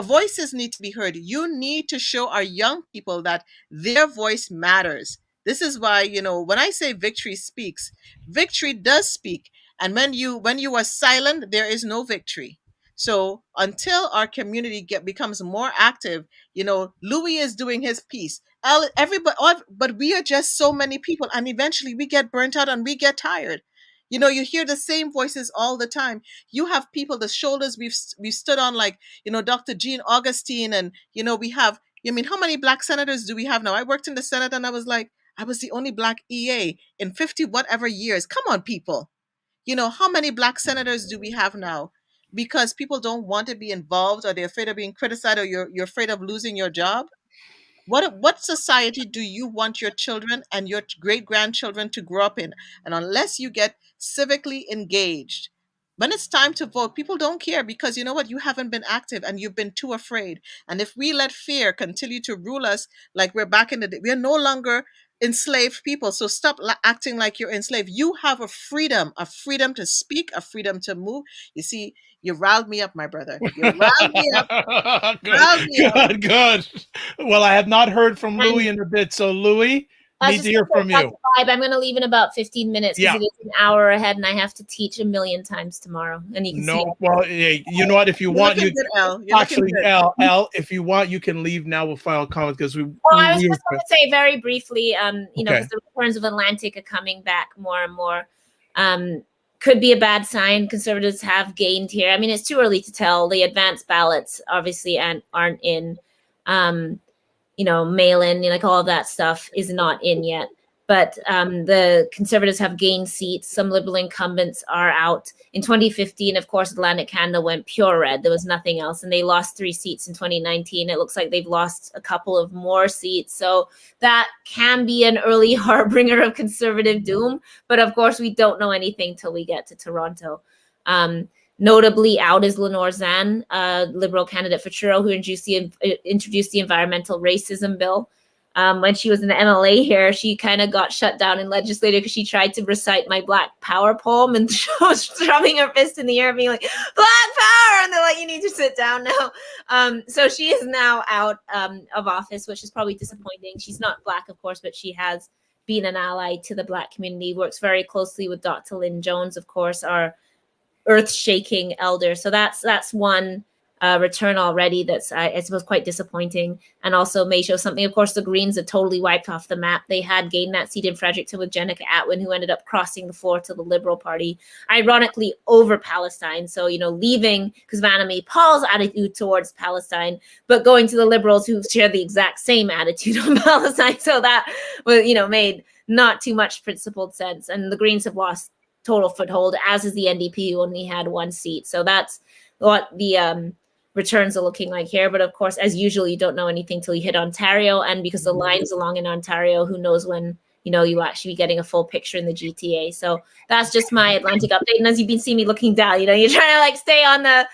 Voices need to be heard. You need to show our young people that their voice matters. This is why, when I say victory speaks, victory does speak. And when you are silent, there is no victory. So until our community becomes more active, Louis is doing his piece. Everybody, but we are just so many people, and eventually we get burnt out and we get tired. You hear the same voices all the time. You have people, the shoulders we've stood on, like Dr. Jean Augustine, and we have. How many black senators do we have now? I worked in the Senate, and I was the only black EA in 50 whatever years. Come on, people. How many black senators do we have now? Because people don't want to be involved, or they're afraid of being criticized, or you're afraid of losing your job. What society do you want your children and your great-grandchildren to grow up in? And unless you get civically engaged, when it's time to vote, people don't care, because you know what? You haven't been active and you've been too afraid. And if we let fear continue to rule us like we're back in the day, we're no longer enslaved people. So stop acting like you're enslaved. You have a freedom to speak, a freedom to move. You see, you riled me up, my brother. You riled me up. Good. Well, I have not heard from Louis in a bit. So Louis, need to hear from you. I'm going to leave in about 15 minutes because it is an hour ahead, and I have to teach 1 million times tomorrow. And you can see. Well, you know what? If you want, you actually, Al, if you want, you can leave now with final comments, because I was just going to say very briefly, because the returns of Atlantic are coming back more and more. Could be a bad sign. Conservatives have gained here. I mean, it's too early to tell. The advanced ballots obviously aren't in. Mail-in, like all of that stuff is not in yet. But the Conservatives have gained seats. Some Liberal incumbents are out. In 2015, of course, Atlantic Canada went pure red. There was nothing else. And they lost 3 seats in 2019. It looks like they've lost a couple of more seats. So that can be an early harbinger of Conservative doom. But of course, we don't know anything till we get to Toronto. Notably out is Lenore Zan, a Liberal candidate for Truro, who introduced the environmental racism bill. When she was an MLA here, she kind of got shut down in legislature because she tried to recite my Black Power poem, and she was drumming her fist in the air, being like, Black Power! And they're like, you need to sit down now. So she is now out of office, which is probably disappointing. She's not Black, of course, but she has been an ally to the Black community, works very closely with Dr. Lynn Jones, of course, our earth-shaking elder. So that's one return already that's, I suppose, quite disappointing, and also may show something. Of course, the Greens are totally wiped off the map. They had gained that seat in Fredericton with Jenica Atwin, who ended up crossing the floor to the Liberal Party, ironically over Palestine. So, leaving because of Anna May Paul's attitude towards Palestine, but going to the Liberals who share the exact same attitude on Palestine. So that was, made not too much principled sense. And the Greens have lost total foothold, as is the NDP, who only had 1 seat. So that's what the returns are looking like here. But of course, as usual, you don't know anything till you hit Ontario. And because the lines along in Ontario, who knows when, you'll actually be getting a full picture in the GTA. So that's just my Atlantic update. And as you've been seeing me looking down, you're trying to stay on the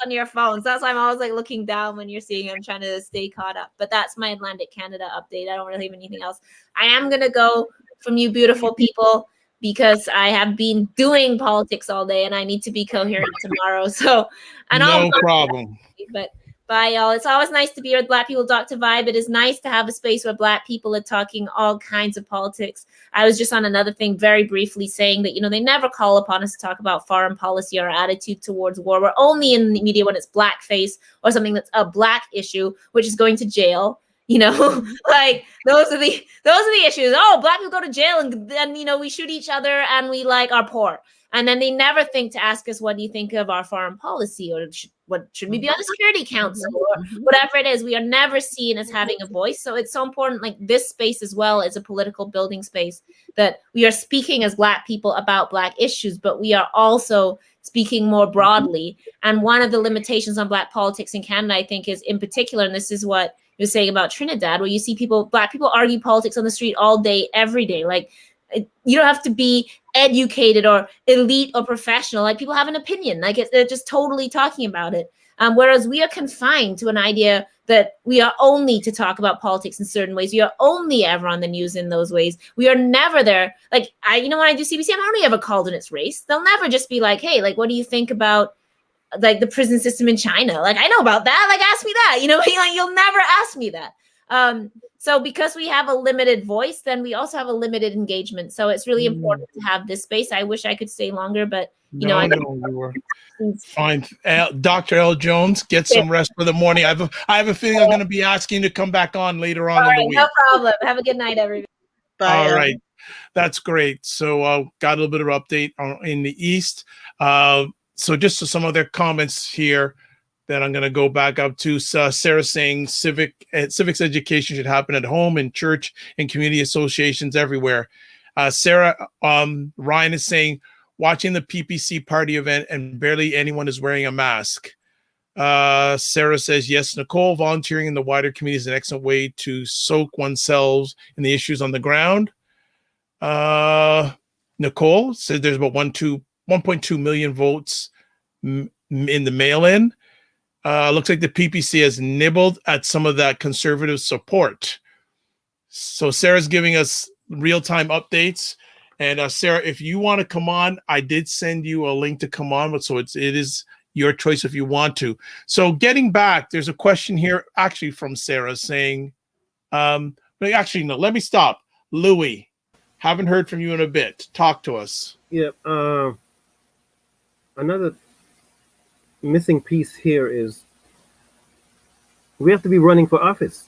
on your phones. That's why I'm always looking down when you're seeing. I'm trying to stay caught up. But that's my Atlantic Canada update. I don't really have anything else. I am going to go from you beautiful people, because I have been doing politics all day and I need to be coherent tomorrow. So, no problem. But bye, y'all. It's always nice to be with Black People Dr. Vibe. It is nice to have a space where Black people are talking all kinds of politics. I was just on another thing very briefly saying that, they never call upon us to talk about foreign policy or attitude towards war. We're only in the media when it's blackface or something that's a Black issue, which is going to jail. Like those are the issues. Oh, Black people go to jail and then, we shoot each other and we are poor. And then they never think to ask us, what do you think of our foreign policy? Or should we be on the Security Council or whatever it is? We are never seen as having a voice. So it's so important, this space as well as a political building space, that we are speaking as Black people about Black issues, but we are also speaking more broadly. And one of the limitations on Black politics in Canada, I think, is in particular, and this is what you're saying about Trinidad, where you see Black people argue politics on the street all day, every day. You don't have to be educated or elite or professional. People have an opinion. They're just totally talking about it. Whereas we are confined to an idea that we are only to talk about politics in certain ways. We are only ever on the news in those ways. We are never there. When I do CBC, I'm only ever called in its race. They'll never just be like, hey, what do you think about the prison system in China? I know about that. Ask me that. You'll never ask me that. So because we have a limited voice, then we also have a limited engagement. So it's really important to have this space. I wish I could stay longer, but you were fine. Dr. L. Jones, get some rest for the morning. I have a feeling I'm going to be asking you to come back on later on in the week. No problem. Have a good night, everybody. Bye. All right. That's great. So got a little bit of update in the East. So just to some other comments here that I'm going to go back up to. Sarah saying civics education should happen at home, in church, in community associations, everywhere. Sarah, Ryan is saying, watching the PPC party event and barely anyone is wearing a mask. Sarah says, yes, Nicole, volunteering in the wider community is an excellent way to soak oneself in the issues on the ground. Nicole says there's about 1.2 million votes in the mail-in. Looks like the PPC has nibbled at some of that conservative support. So Sarah's giving us real-time updates. And Sarah, if you want to come on, I did send you a link to come on, but so it is your choice if you want to. So getting back, there's a question here actually from Sarah saying, actually, no, let me stop. Louis, haven't heard from you in a bit. Talk to us. Yeah. Another missing piece here is we have to be running for office.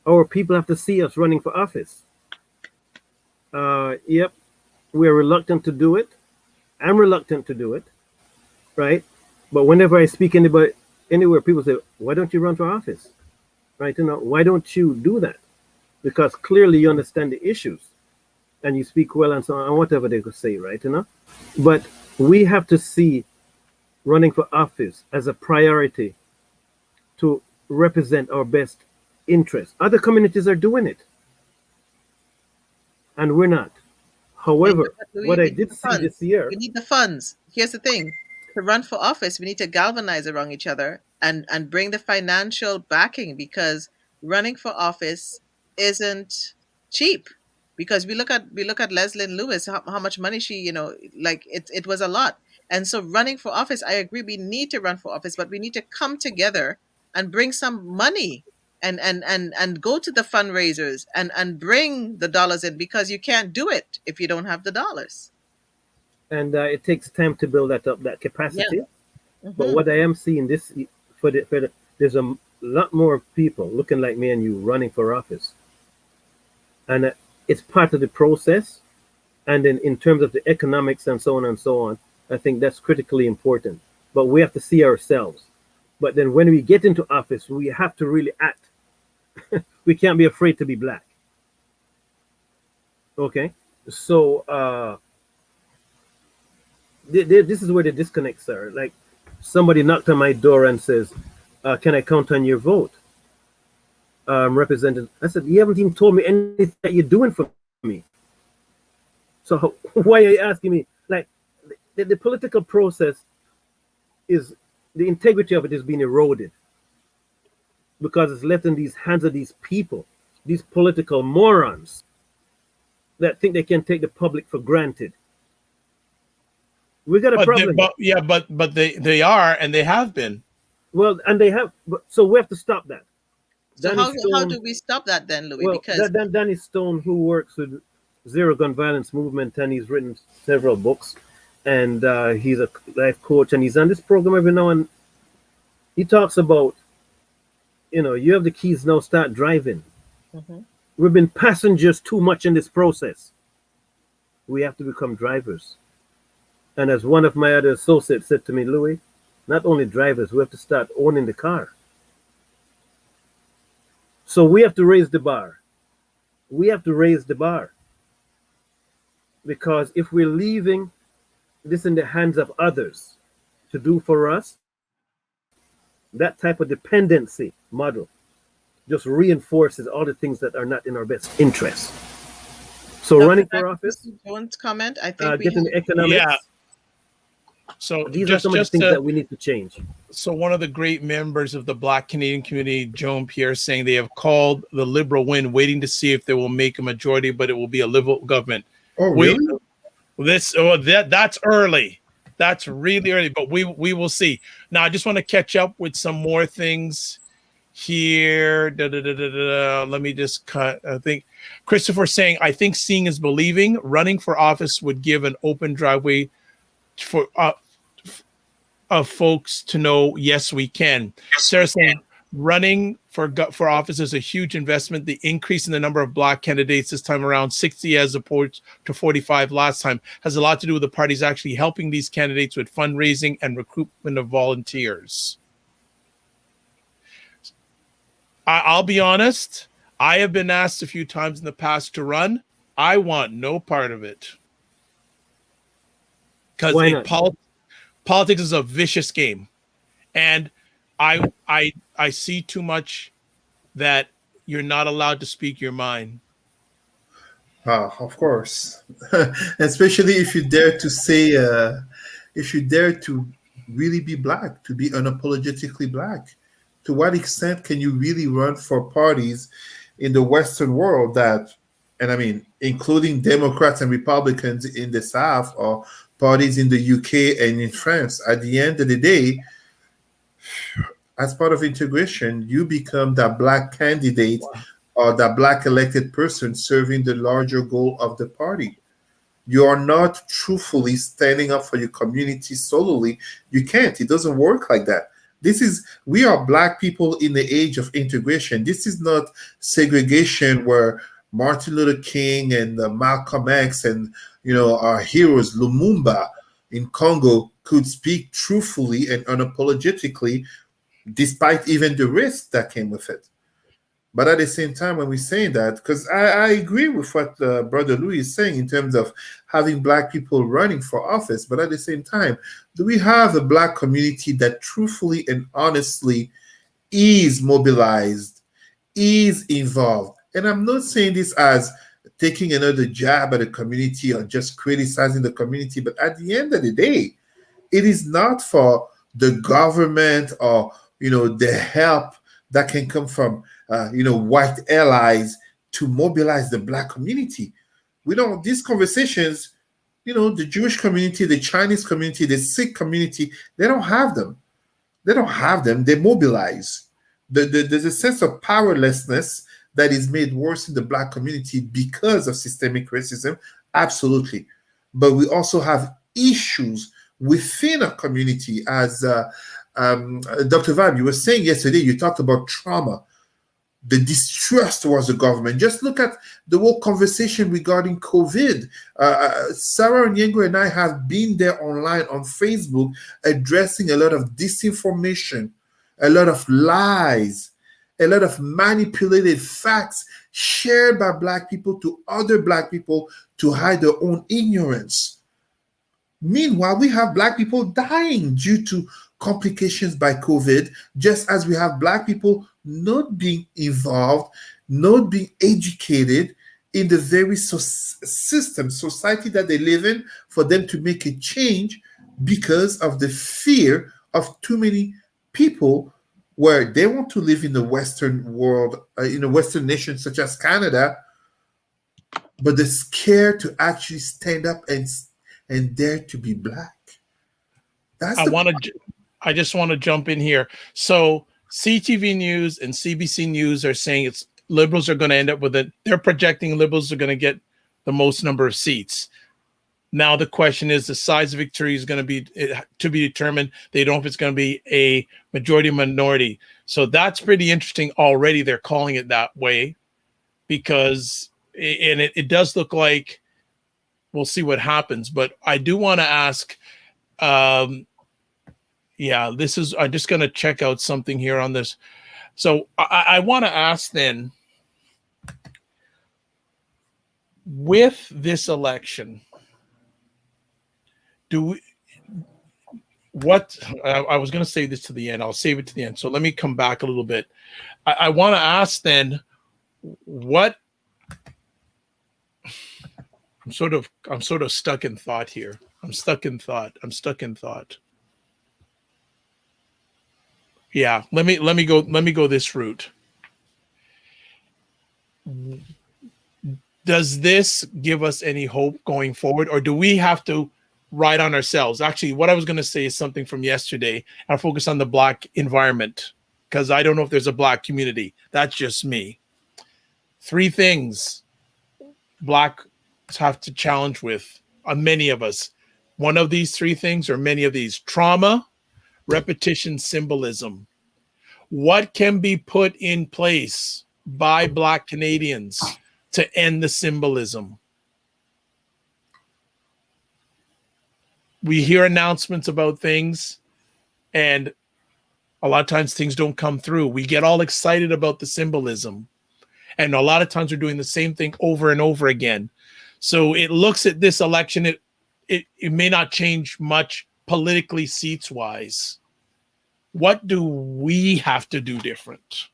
Our people have to see us running for office. Yep. we're reluctant to do it. I'm reluctant to do it, right? But whenever I speak anywhere, people say, "Why don't you run for office?" Right? Why don't you do that? Because clearly you understand the issues, and you speak well, and so on, whatever they could say, right? But we have to see running for office as a priority to represent our best interests. Other communities are doing it, and we're not. However, what I did see this year, we need the funds. Here's the thing: to run for office, we need to galvanize around each other and bring the financial backing, because running for office isn't cheap. Because we look at Leslie Lewis, how much money she, like it was a lot. And so running for office, I agree, we need to run for office, but we need to come together and bring some money and go to the fundraisers and bring the dollars in, because you can't do it if you don't have the dollars. And it takes time to build that capacity. Yeah. Mm-hmm. But what I am seeing there's a lot more people looking like me and you running for office, and it's part of the process. And then in terms of the economics and so on, I think that's critically important. But we have to see ourselves. But then when we get into office, we have to really act. We can't be afraid to be black. Okay, so this is where the disconnects are. Like, somebody knocked on my door and says, "Can I count on your vote?" Representative, I said, "You haven't even told me anything that you're doing for me. So why are you asking me?" Like, the political process is, the integrity of it is being eroded, because it's left in these hands of these people, these political morons that think they can take the public for granted. We got a problem. But they are, and they have been. Well, and they have. So we have to stop that. So how do we stop that then, Louis? Well, because Danny Stone, who works with Zero Gun Violence Movement, and he's written several books, and he's a life coach, and he's on this program every now and he talks about, you have the keys now, start driving. Mm-hmm. We've been passengers too much in this process. We have to become drivers. And as one of my other associates said to me, "Louis, not only drivers, we have to start owning the car." So we have to raise the bar. We have to raise the bar. Because if we're leaving this in the hands of others to do for us, that type of dependency model just reinforces all the things that are not in our best interest. So running for office, Jones' comment, I think getting the economics. Yeah. So these are some of the things that we need to change. So one of the great members of the Black Canadian community, Joan Pierre, saying they have called the Liberal win, waiting to see if they will make a majority, but it will be a Liberal government. Oh, really? That's early. That's really early, but we will see. Now, I just want to catch up with some more things here. Let me just cut. I think Christopher saying, "I think seeing is believing. Running for office would give an open driveway for of folks to know, yes, we can." Sarah saying, "Running for office is a huge investment. The increase in the number of Black candidates this time around, 60 as opposed to 45 last time, has a lot to do with the parties actually helping these candidates with fundraising and recruitment of volunteers." I'll be honest. I have been asked a few times in the past to run. I want no part of it. Because politics is a vicious game. And I see too much that you're not allowed to speak your mind. Of course. Especially if you dare to say, if you dare to really be Black, to be unapologetically Black. To what extent can you really run for parties in the Western world that, and I mean, including Democrats and Republicans in the South, or parties in the UK and in France? At the end of the day, as part of integration, you become that Black candidate or that Black elected person serving the larger goal of the party. You are not truthfully standing up for your community solely. You can't. It doesn't work like that. We are Black people in the age of integration. This is not segregation where Martin Luther King and Malcolm X and our heroes Lumumba in Congo could speak truthfully and unapologetically, despite even the risk that came with it. But at the same time, when we're saying that, because I agree with what Brother Louis is saying in terms of having Black people running for office, but at the same time, do we have a Black community that truthfully and honestly is mobilized, is involved? And I'm not saying this as taking another jab at the community or just criticizing the community, but at the end of the day, it is not for the government or the help that can come from white allies to mobilize the Black community. We don't, these conversations, the Jewish community, the Chinese community, the Sikh community, they don't have them. They don't have them. They mobilize. There's a sense of powerlessness that is made worse in the Black community because of systemic racism. Absolutely. But we also have issues within a community, as Dr. Vibe, you were saying yesterday, you talked about trauma, the distrust towards the government. Just look at the whole conversation regarding COVID. Sarah Onyengo and I have been there online on Facebook addressing a lot of disinformation, a lot of lies, a lot of manipulated facts shared by Black people to other Black people to hide their own ignorance. Meanwhile, we have Black people dying due to complications by COVID, just as we have Black people not being involved, not being educated in the very society that they live in for them to make a change because of the fear of too many people where they want to live in the Western world, in a Western nation such as Canada, but they're scared to actually stand up and dare to be Black. I just want to jump in here. So CTV News and CBC News are saying liberals are going to end up with it. They're projecting liberals are going to get the most number of seats. Now the question is, the size of victory is going to be to be determined. They don't know if it's going to be a majority or minority. So that's pretty interesting already. They're calling it that way because it does look like we'll see what happens. But I do want to ask, I'm just going to check out something here on this. So I want to ask then, with this election, I was going to say this to the end. I'll save it to the end. So let me come back a little bit. I want to ask then, I'm sort of stuck in thought here. I'm stuck in thought. Yeah, let me go this route. Does this give us any hope going forward, or do we have to ride on ourselves? Actually, what I was going to say is something from yesterday. I'll focus on the Black environment because I don't know if there's a Black community. That's just me. 3 things Blacks have to challenge with, many of us. One of these 3 things, or many of these: trauma, repetition, symbolism. What can be put in place by Black Canadians to end the symbolism? We hear announcements about things, and a lot of times things don't come through. We get all excited about the symbolism, and a lot of times we're doing the same thing over and over again. So it looks at this election, it may not change much politically seats-wise. What do we have to do different?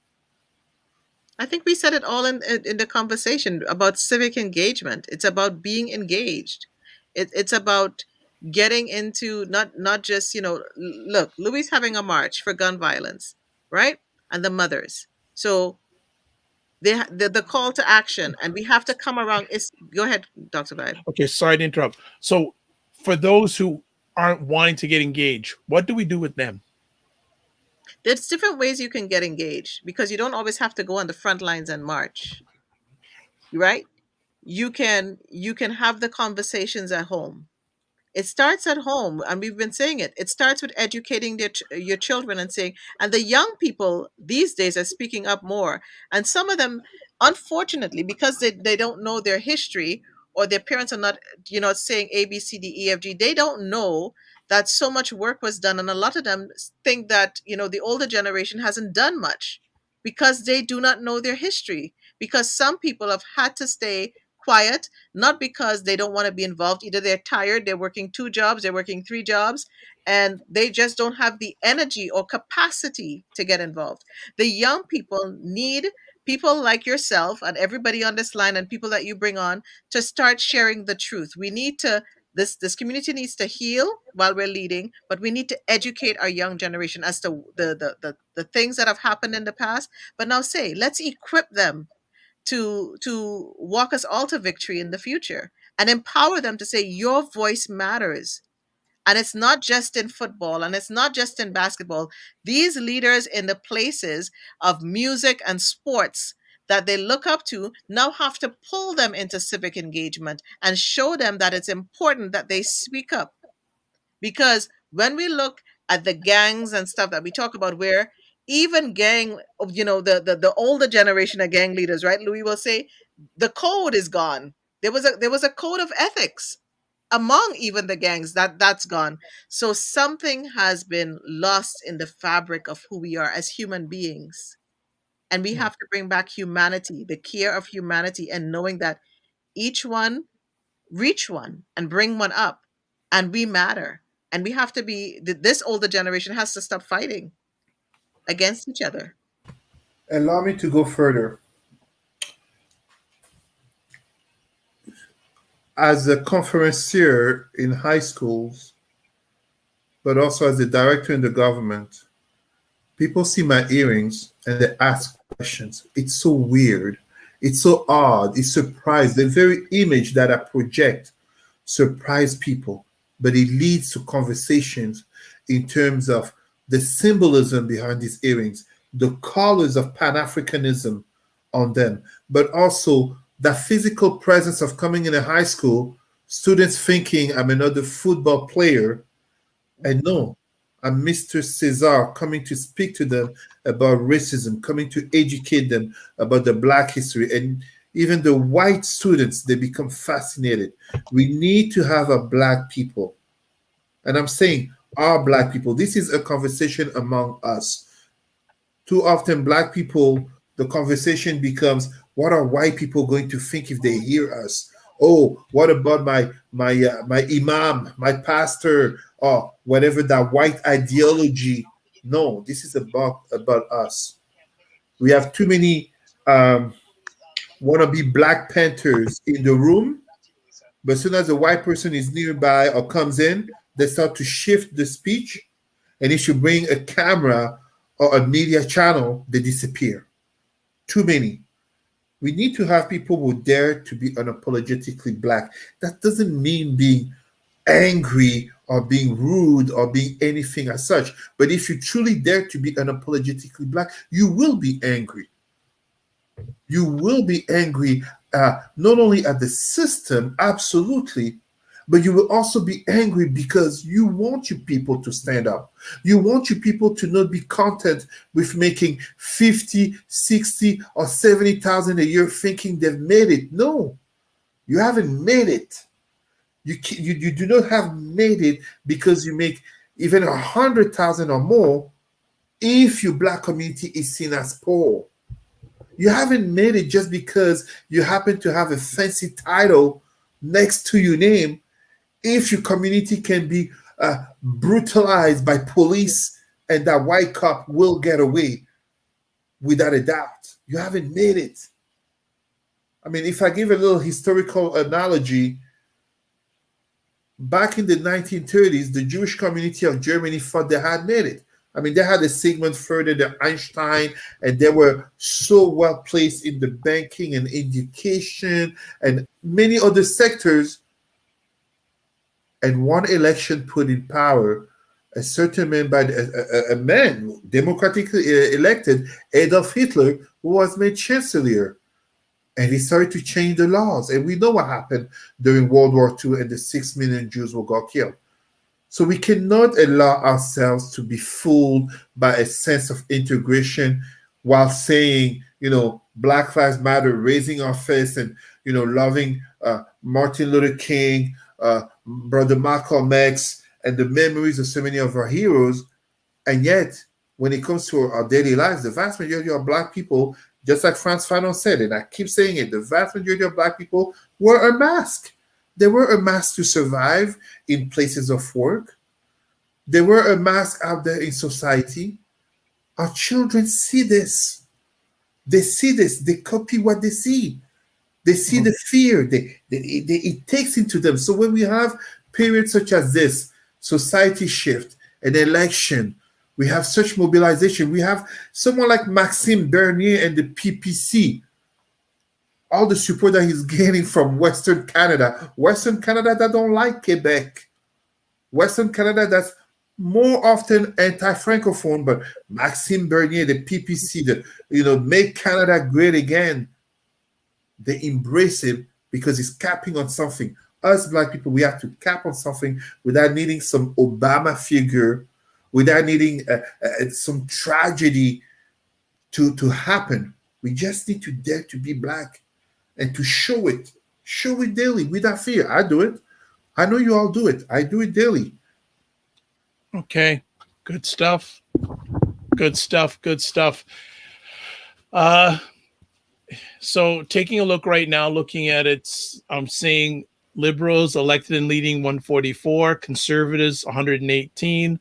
I think we said it all in the conversation about civic engagement. It's about being engaged. It's about getting into not just, look, Louis having a march for gun violence, right? And the mothers. So the call to action, and we have to come around. Go ahead, Dr. Vibe. Okay, sorry to interrupt. So for those who aren't wanting to get engaged, what do we do with them? There's different ways you can get engaged, because you don't always have to go on the front lines and march, right? You can have the conversations at home. It starts at home, and we've been saying it. It starts with educating your children and saying, and the young people these days are speaking up more. And some of them, unfortunately, because they don't know their history, or their parents are not, saying A, B, C, D, E, F, G, they don't know that so much work was done. And a lot of them think that, the older generation hasn't done much because they do not know their history. Because some people have had to stay quiet, not because they don't want to be involved. Either they're tired, they're working 2 jobs, they're working 3 jobs, and they just don't have the energy or capacity to get involved. The young people need people like yourself and everybody on this line, and people that you bring on, to start sharing the truth. We need to this community needs to heal while we're leading, but we need to educate our young generation as to the things that have happened in the past. But now say, let's equip them to walk us all to victory in the future, and empower them to say your voice matters. And it's not just in football, and it's not just in basketball. These leaders in the places of music and sports that they look up to now have to pull them into civic engagement and show them that it's important that they speak up. Because when we look at the gangs and stuff that we talk about, where even gang, the older generation of gang leaders, right? Louis will say the code is gone. There was a code of ethics among even the gangs that's gone. So something has been lost in the fabric of who we are as human beings. And we have to bring back humanity, the care of humanity, and knowing that each one reach one and bring one up, and we matter. And we have to be, this older generation has to stop fighting against each other. Allow me to go further. As a conferencier in high schools, but also as a director in the government, people see my earrings and they ask questions. It's so weird. It's so odd. It's surprised. The very image that I project surprise people, but it leads to conversations in terms of the symbolism behind these earrings, the colors of Pan-Africanism on them, but also the physical presence of coming in a high school, students thinking I'm another football player, and no, I'm Mr. Cesar, coming to speak to them about racism, coming to educate them about the Black history. And even the white students, they become fascinated. We need to have a Black people. And I'm saying our Black people. This is a conversation among us. Too often, Black people, the conversation becomes, what are white people going to think if they hear us? Oh, what about my imam, my pastor, or whatever that white ideology? No, this is about us. We have too many wannabe Black Panthers in the room, but as soon as a white person is nearby or comes in, they start to shift the speech, and if you bring a camera or a media channel, they disappear. Too many. We need to have people who dare to be unapologetically Black. That doesn't mean being angry or being rude or being anything as such. But if you truly dare to be unapologetically Black, you will be angry. You will be angry not only at the system, absolutely, but you will also be angry because you want your people to stand up. You want your people to not be content with making 50, 60, or 70,000 a year thinking they've made it. No, you haven't made it. You do not have made it because you make even 100,000 or more if your Black community is seen as poor. You haven't made it just because you happen to have a fancy title next to your name if your community can be brutalized by police and that white cop will get away without a doubt. You haven't made it. I mean, if I give a little historical analogy, back in the 1930s, the Jewish community of Germany thought they had made it. I mean, they had a Sigmund Freud, the Einstein, and they were so well placed in the banking and education and many other sectors. And one election put in power a certain man, by a man democratically elected, Adolf Hitler, who was made chancellor. And he started to change the laws. And we know what happened during World War II, and the 6 million Jews who got killed. So we cannot allow ourselves to be fooled by a sense of integration while saying, Black Lives Matter, raising our fist and, loving Martin Luther King, Brother Malcolm X, and the memories of so many of our heroes. And yet, when it comes to our daily lives, the vast majority of Black people, just like Frantz Fanon said, and I keep saying it, the vast majority of Black people wear a mask. They wear a mask to survive in places of work. They wear a mask out there in society. Our children see this. They see this. They copy what they see. They see the fear. It takes into them. So when we have periods such as this, society shift, an election, we have such mobilization. We have someone like Maxime Bernier and the PPC, all the support that he's gaining from Western Canada that don't like Quebec, Western Canada that's more often anti-Francophone, but Maxime Bernier, the PPC, make Canada great again. They embrace him because he's capping on something. Us Black people, we have to cap on something without needing some Obama figure, without needing some tragedy to happen. We just need to dare to be Black and to show it daily without fear. I do it. I know you all do it. I do it daily. Okay. Good stuff. Good stuff. So taking a look right now, looking at it, I'm seeing Liberals elected and leading 144, Conservatives 118,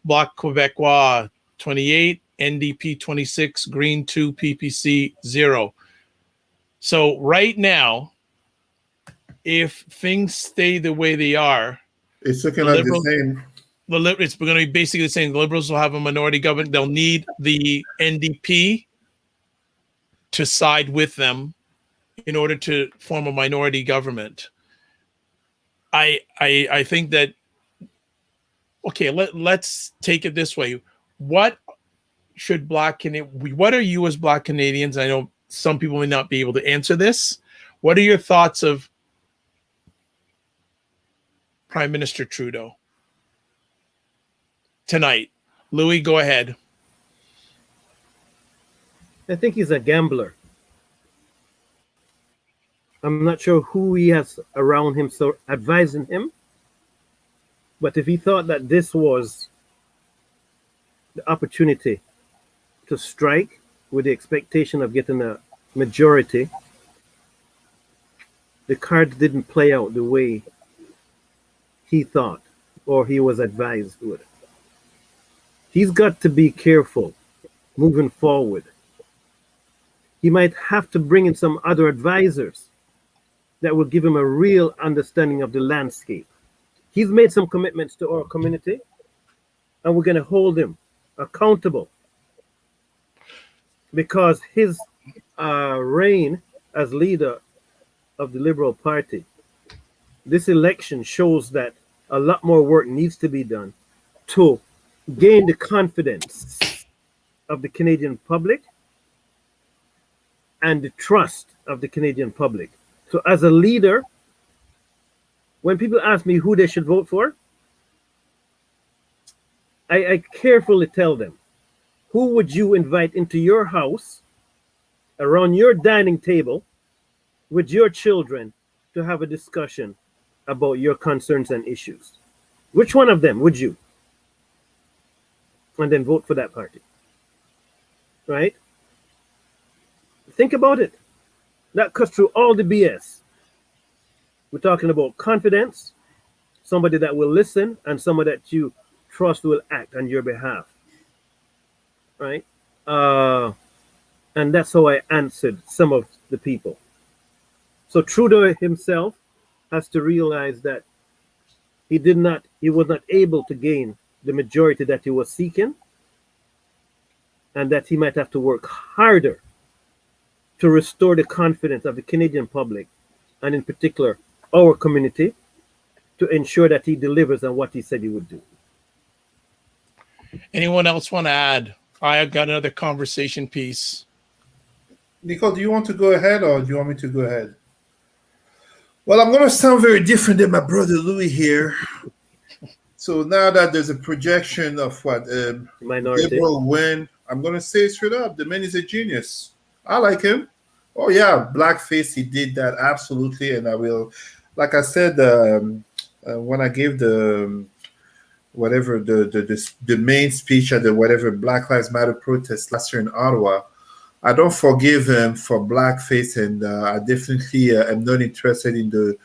Bloc Québécois 28, NDP 26, Green 2, PPC 0. So right now, if things stay the way they are, it's looking like the same. It's going to be basically the same. The Liberals will have a minority government. They'll need the NDP to side with them in order to form a minority government. I think that, okay, let's take it this way. What are you as Black Canadians? I know some people may not be able to answer this. What are your thoughts of Prime Minister Trudeau tonight? Louis, go ahead. I think he's a gambler. I'm not sure who he has around him so advising him. But if he thought that this was the opportunity to strike with the expectation of getting a majority, the cards didn't play out the way he thought or he was advised would. He's got to be careful moving forward. He might have to bring in some other advisors that will give him a real understanding of the landscape. He's made some commitments to our community, and we're going to hold him accountable because his reign as leader of the Liberal Party, this election shows that a lot more work needs to be done to gain the confidence of the Canadian public and the trust of the Canadian public. So as a leader, when people ask me who they should vote for, I carefully tell them, who would you invite into your house, around your dining table, with your children to have a discussion about your concerns and issues? Which one of them would you? And then vote for that party. Right? Think about it. That cuts through all the BS. We're talking about confidence, somebody that will listen, and somebody that you trust will act on your behalf. Right? And that's how I answered some of the people. So Trudeau himself has to realize that he was not able to gain the majority that he was seeking, and that he might have to work harder to restore the confidence of the Canadian public, and in particular our community, to ensure that he delivers on what he said he would do. Anyone else want to add? I've got another conversation piece. Nicole, do you want to go ahead or do you want me to go ahead? Well, I'm going to sound very different than my brother Louis here. So now that there's a projection of what Liberal win, I'm gonna say it straight up. The man is a genius. I like him. Oh yeah, blackface. He did that absolutely, and I will. Like I said, when I gave the whatever the main speech at the whatever Black Lives Matter protest last year in Ottawa, I don't forgive him for blackface, and I definitely am not interested in the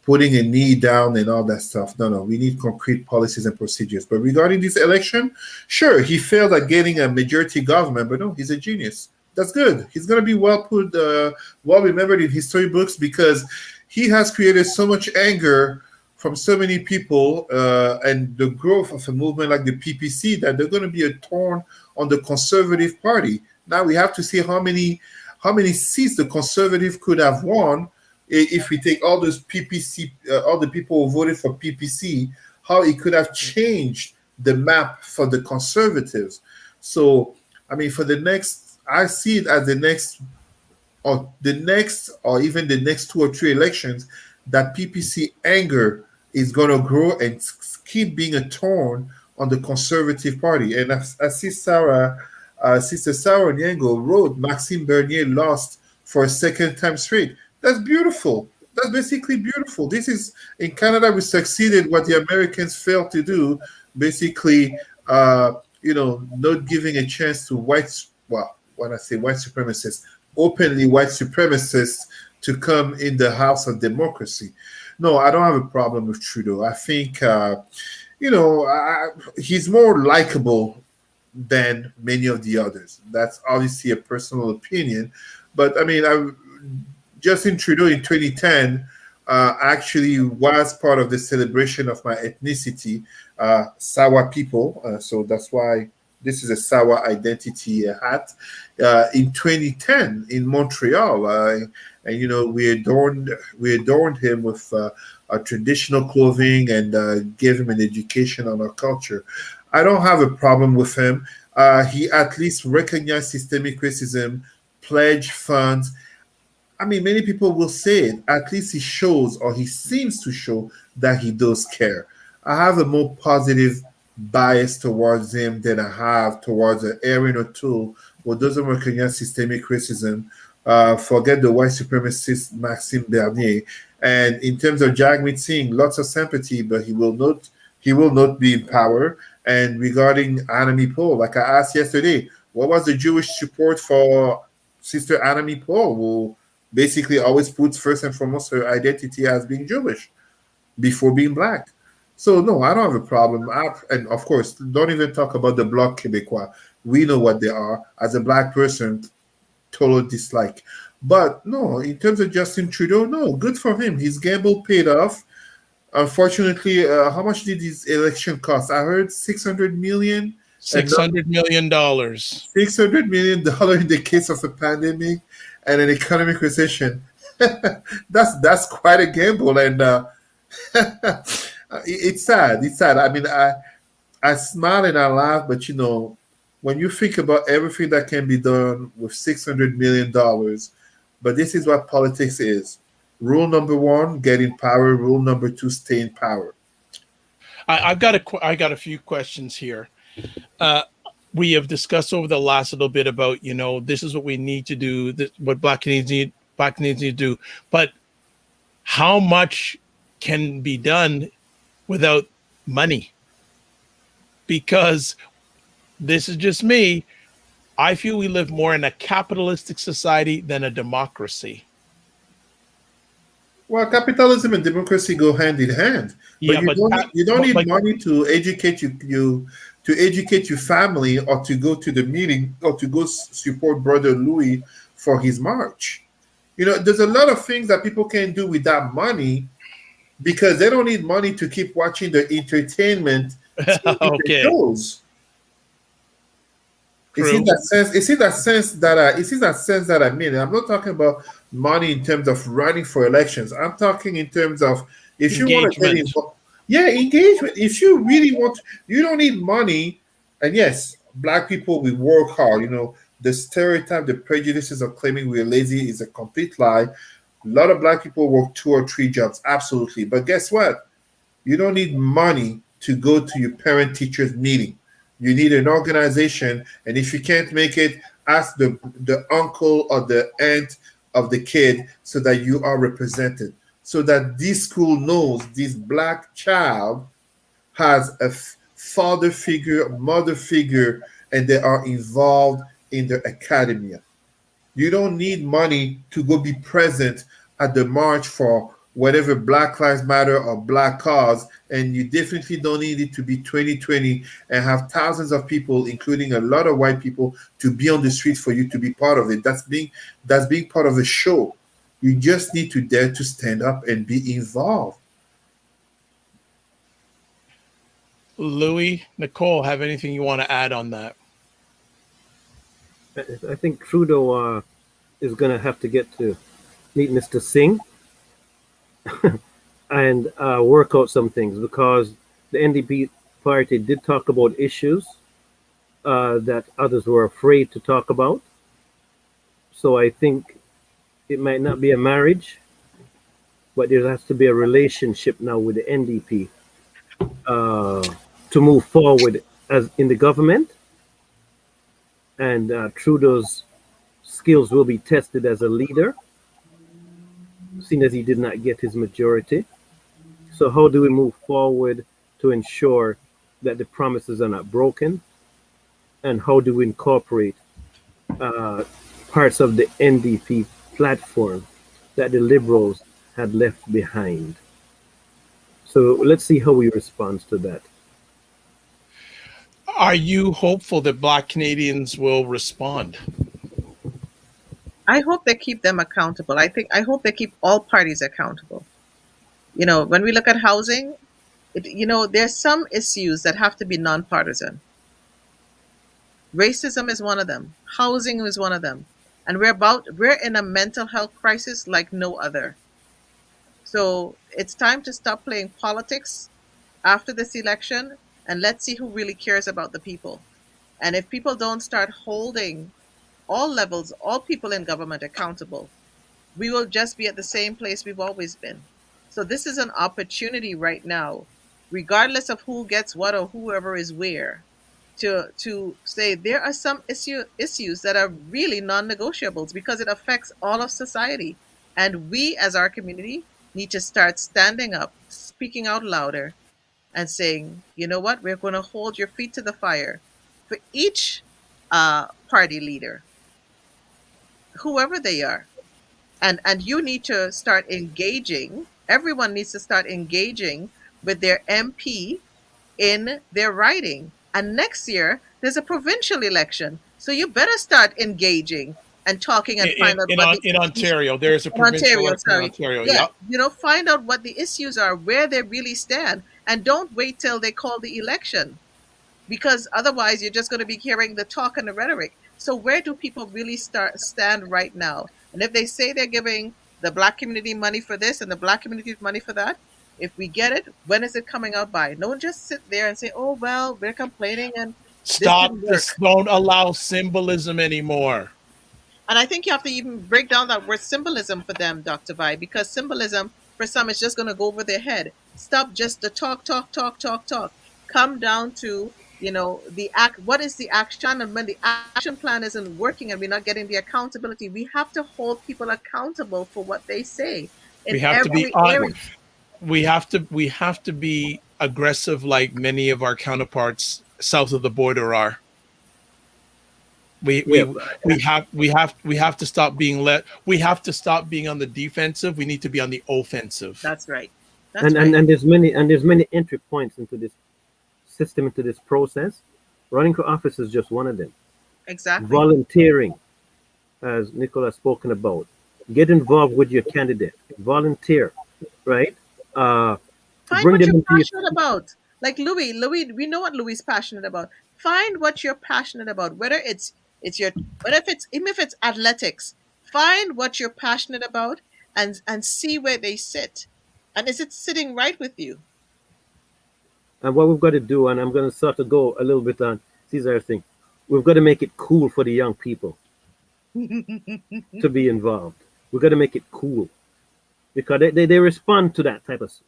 putting a knee down and all that stuff. No, we need concrete policies and procedures. But regarding this election, sure, he failed at getting a majority government, but no, he's a genius. That's good. He's going to be well remembered in history books because he has created so much anger from so many people and the growth of a movement like the PPC that they're going to be a thorn on the Conservative Party. Now we have to see how many seats the Conservative could have won if we take all those PPC, all the people who voted for PPC, how it could have changed the map for the Conservatives. So, I mean, for the next, I see it as the next, or even the next 2 or 3 elections, that PPC anger is going to grow and keep being a thorn on the Conservative Party. And I see Sister Sarah Nyango wrote, Maxime Bernier lost for a second time straight. That's beautiful. That's basically beautiful. This is, in Canada, we succeeded what the Americans failed to do, basically, not giving a chance to when I say white supremacists, openly white supremacists to come in the house of democracy. No, I don't have a problem with Trudeau. I think, he's more likable than many of the others. That's obviously a personal opinion. But, I mean, Justin Trudeau in 2010 actually was part of the celebration of my ethnicity, Sawa people. So that's why this is a Sawa identity hat. In 2010 in Montreal, and we adorned him with traditional clothing and gave him an education on our culture. I don't have a problem with him. He at least recognized systemic racism, pledged funds. I mean, many people will say it. At least he shows, or he seems to show, that he does care. I have a more positive bias towards him than I have towards Erin O'Toole, who doesn't recognize systemic racism. Forget the white supremacist Maxime Bernier. And in terms of Jagmeet Singh, lots of sympathy, but he will not be in power. And regarding Annamie Paul, like I asked yesterday, what was the Jewish support for Sister Annamie Paul, who basically always puts first and foremost her identity as being Jewish before being black? So no, I don't have a problem. And of course, don't even talk about the Bloc Québécois. We know what they are. As a black person, total dislike. But no, in terms of Justin Trudeau, no, good for him. His gamble paid off. Unfortunately, how much did his election cost? I heard $600 million. $600 million. $600 million in the case of a pandemic and an economic recession. That's quite a gamble, and it's sad. It's sad. I mean, I smile and I laugh, but when you think about everything that can be done with $600 million, but this is what politics is. Rule number 1, get in power. Rule number 2, stay in power. I got a few questions here. We have discussed over the last little bit about, this is what we need to do, what Black Canadians need to do. But how much can be done without money? Because this is just me. I feel we live more in a capitalistic society than a democracy. Well, capitalism and democracy go hand in hand. Yeah, but you don't need money to educate your family, or to go to the meeting, or to go support Brother Louis for his march. There's a lot of things that people can do without money because they don't need money to keep watching the entertainment shows. It's in that sense that I mean. I'm not talking about money in terms of running for elections. I'm talking in terms of if you want to get involved. Yeah, engagement. If you really want, you don't need money. And yes, black people, we work hard. The stereotype, the prejudices of claiming we're lazy is a complete lie. A lot of black people work 2 or 3 jobs, absolutely. But guess what? You don't need money to go to your parent-teachers meeting. You need an organization, and if you can't make it, ask the uncle or the aunt of the kid so that you are represented, so that this school knows this black child has a father figure, mother figure, and they are involved in the academia. You don't need money to go be present at the march for whatever Black Lives Matter or Black cause, and you definitely don't need it to be 2020 and have thousands of people, including a lot of white people, to be on the street for you to be part of it. That's being part of a show. You just need to dare to stand up and be involved. Louis, Nicole, have anything you want to add on that? I think Trudeau is going to have to get to meet Mr. Singh and work out some things, because the NDP party did talk about issues that others were afraid to talk about. So I think it might not be a marriage, but there has to be a relationship now with the NDP to move forward as in the government. And Trudeau's skills will be tested as a leader, seeing as he did not get his majority. So how do we move forward to ensure that the promises are not broken? And how do we incorporate parts of the NDP platform that the Liberals had left behind? So let's see how we respond to that. Are you hopeful that Black Canadians will respond? I hope they keep them accountable. I hope they keep all parties accountable. When we look at housing, there's some issues that have to be nonpartisan. Racism is one of them. Housing is one of them. And we're in a mental health crisis like no other. So it's time to stop playing politics after this election, and let's see who really cares about the people. And if people don't start holding all levels, all people in government accountable, we will just be at the same place we've always been. So this is an opportunity right now, regardless of who gets what or whoever is where, to say there are some issues that are really non-negotiables because it affects all of society. And we as our community need to start standing up, speaking out louder, and saying, you know what, we're going to hold your feet to the fire for each party leader, whoever they are. And you need to start engaging. Everyone needs to start engaging with their MP in their riding. And next year, there's a provincial election. So you better start engaging and talking and find out in Ontario. There's a provincial election in Ontario. Yeah. Find out what the issues are, where they really stand, and don't wait till they call the election, because otherwise you're just going to be hearing the talk and the rhetoric. So where do people really stand right now? And if they say they're giving the Black community money for this and the Black community money for that, if we get it, when is it coming out by? Don't just sit there and say, oh, well, we're complaining and stop this. Don't allow symbolism anymore. And I think you have to even break down that word symbolism for them, Dr. Vi, because symbolism for some is just going to go over their head. Stop just the talk. Come down to, the act. What is the action? And when the action plan isn't working and we're not getting the accountability, we have to hold people accountable for what they say. We have to be honest. We have to be aggressive, like many of our counterparts south of the border are. We have to stop being we have to stop being on the defensive. We need to be on the offensive. That's right. And there's many entry points into this system, into this process. Running for office is just one of them. Exactly. Volunteering, as Nicola has spoken about. Get involved with your candidate. Volunteer, right? Find what you're passionate about. Like Louis, we know what Louis is passionate about. Find what you're passionate about. Whether even if it's athletics, find what you're passionate about and see where they sit. And is it sitting right with you? And what we've got to do, and I'm going to sort of go a little bit on Cesar's thing, we've got to make it cool for the young people to be involved. We've got to make it cool because they respond to that type of stuff.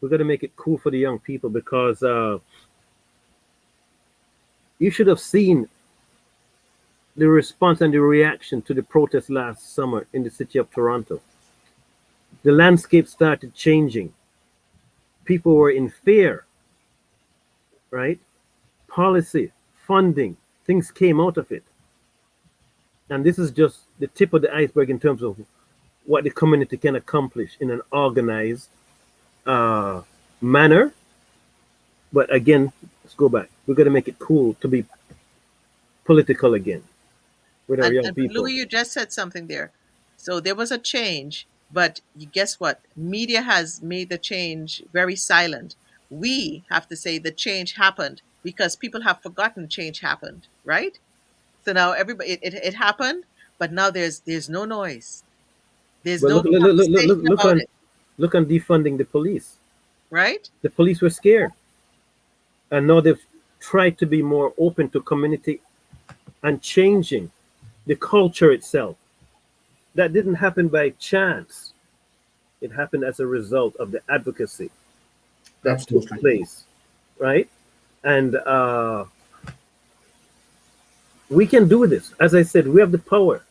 We've got to make it cool for the young people because You should have seen the response and the reaction to the protest last summer in the city of Toronto. The landscape started changing. People were in fear, right? Policy, funding, things came out of it. And this is just the tip of the iceberg in terms of what the community can accomplish in an organized manner. But again, let's go back. We're going to make it cool to be political again with our young And people. Louis, you just said something there. So there was a change, but guess what? Media has made the change very silent. We have to say the change happened because people have forgotten change happened, right? So now everybody, it happened, but now there's no noise. There's But no conversation about it, look on defunding the police. right? The police were scared, and now they've tried to be more open to community and changing the culture itself. That didn't happen by chance. It happened as a result of the advocacy that took Absolutely. place, right? And we can do this. As I said, we have the power,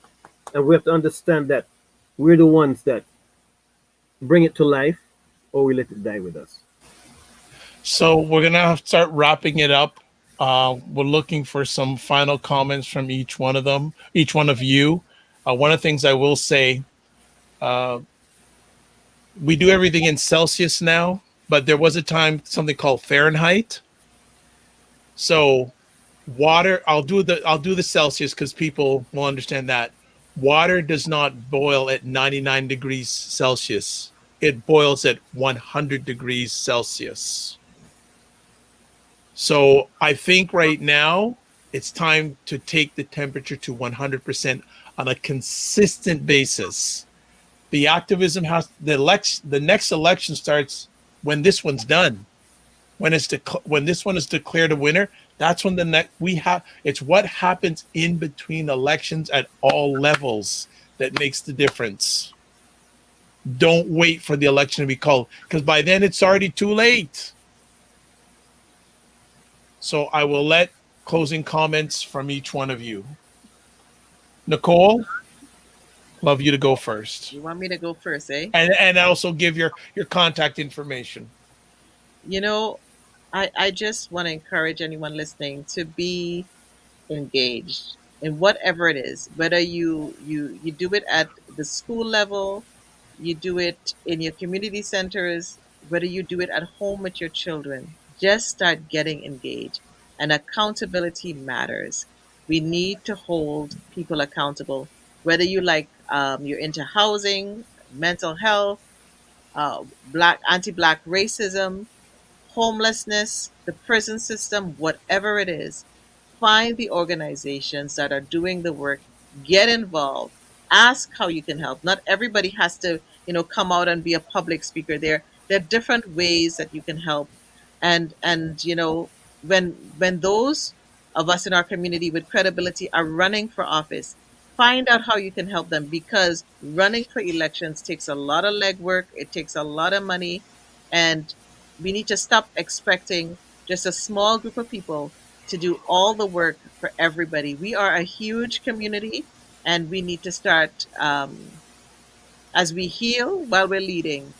and we have to understand that we're the ones that bring it to life, or we let it die with us. So we're gonna have to start wrapping it up. We're looking for some final comments from each one of them, each one of you. One of the things I will say, we do everything in Celsius now, but there was a time something called Fahrenheit. So water, I'll do the Celsius because people will understand that. Water does not boil at 99 degrees Celsius. It boils at 100 degrees Celsius. So I think right now it's time to take the temperature to 100% on a consistent basis. The activism has the next election starts when this one's done. When this one is declared a winner, that's when it's what happens in between elections at all levels that makes the difference. Don't wait for the election to be called because by then it's already too late. So I will let closing comments from each one of you. Nicole, love you to go first. You want me to go first, eh? And also give your contact information. You know, I just want to encourage anyone listening to be engaged in whatever it is, whether you do it at the school level, you do it in your community centers, whether you do it at home with your children. Just start getting engaged, and accountability matters. We need to hold people accountable, whether you're into housing, mental health, anti-black racism, homelessness, the prison system, whatever it is. Find the organizations that are doing the work, get involved, ask how you can help. Not everybody has to, come out and be a public speaker. There are different ways that you can help. And when those of us in our community with credibility are running for office, find out how you can help them, because running for elections takes a lot of legwork, it takes a lot of money, and we need to stop expecting just a small group of people to do all the work for everybody. We are a huge community, and we need to start, as we heal while we're leading,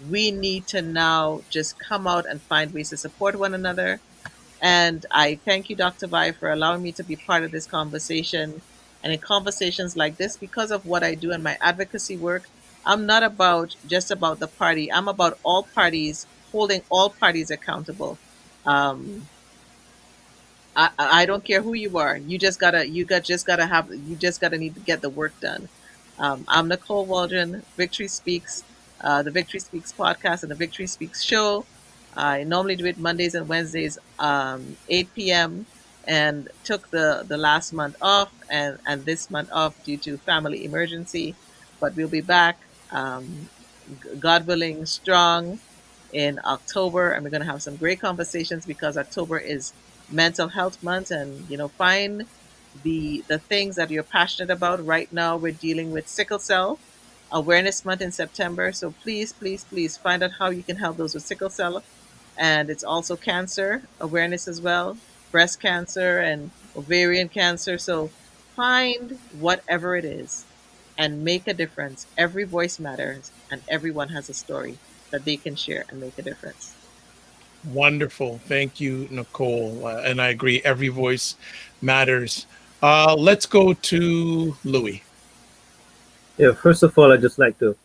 we need to now just come out and find ways to support one another. And I thank you, Dr. Vi, for allowing me to be part of this conversation. And in conversations like this, because of what I do in my advocacy work, I'm not just about the party. I'm about all parties, holding all parties accountable. I don't care who you are. You just gotta need to get the work done. I'm Nicole Waldron, Victory Speaks, the Victory Speaks podcast and the Victory Speaks show. I normally do it Mondays and Wednesdays, 8 p.m. and took the last month off and this month off due to family emergency. But we'll be back, God willing, strong in October, and we're going to have some great conversations because October is Mental Health Month, and find the things that you're passionate about. Right now, we're dealing with Sickle Cell Awareness Month in September, so please, please, please find out how you can help those with sickle cell, and it's also cancer awareness as well. breast cancer and ovarian cancer. So find whatever it is and make a difference. Every voice matters, and everyone has a story that they can share and make a difference. Wonderful. Thank you, Nicole. And I agree, every voice matters. Let's go to Louis. Yeah, first of all, I'd just like to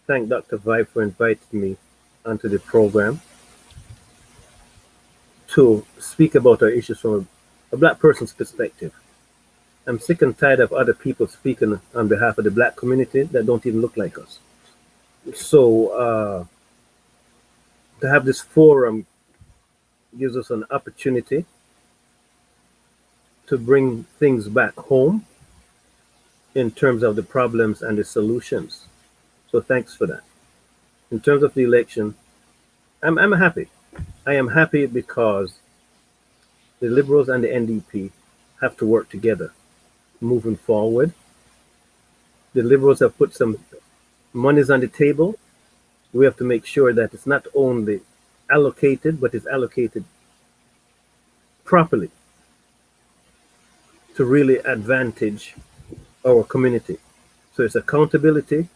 thank Dr. Vibe for inviting me onto the program to speak about our issues from a Black person's perspective. I'm sick and tired of other people speaking on behalf of the Black community that don't even look like us. So to have this forum gives us an opportunity to bring things back home in terms of the problems and the solutions. So thanks for that. In terms of the election, I'm happy. I am happy because the Liberals and the NDP have to work together moving forward. The Liberals have put some monies on the table. We have to make sure that it's not only allocated, but it's allocated properly to really advantage our community. So it's accountability,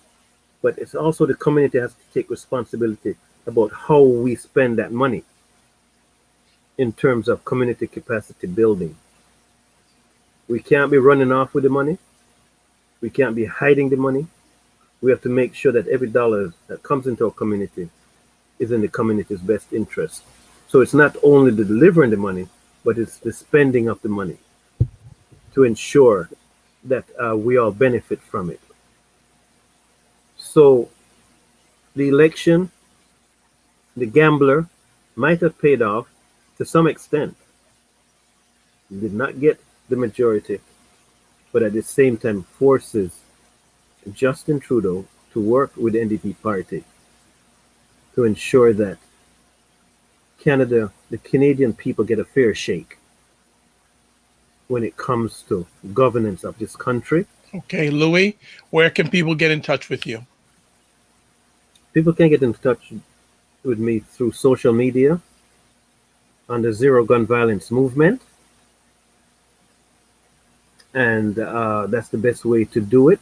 but it's also the community has to take responsibility about how we spend that money in terms of community capacity building. We can't be running off with the money. We can't be hiding the money. We have to make sure that every dollar that comes into our community is in the community's best interest. So it's not only the delivering the money, but it's the spending of the money to ensure that we all benefit from it. So the election, the gambler might have paid off to some extent. Did not get the majority, but at the same time forces Justin Trudeau to work with the NDP party to ensure that Canada, the Canadian people, get a fair shake when it comes to governance of this country. Okay, Louis, where can people get in touch with you? People can get in touch with me through social media on the Zero Gun Violence movement. And that's the best way to do it.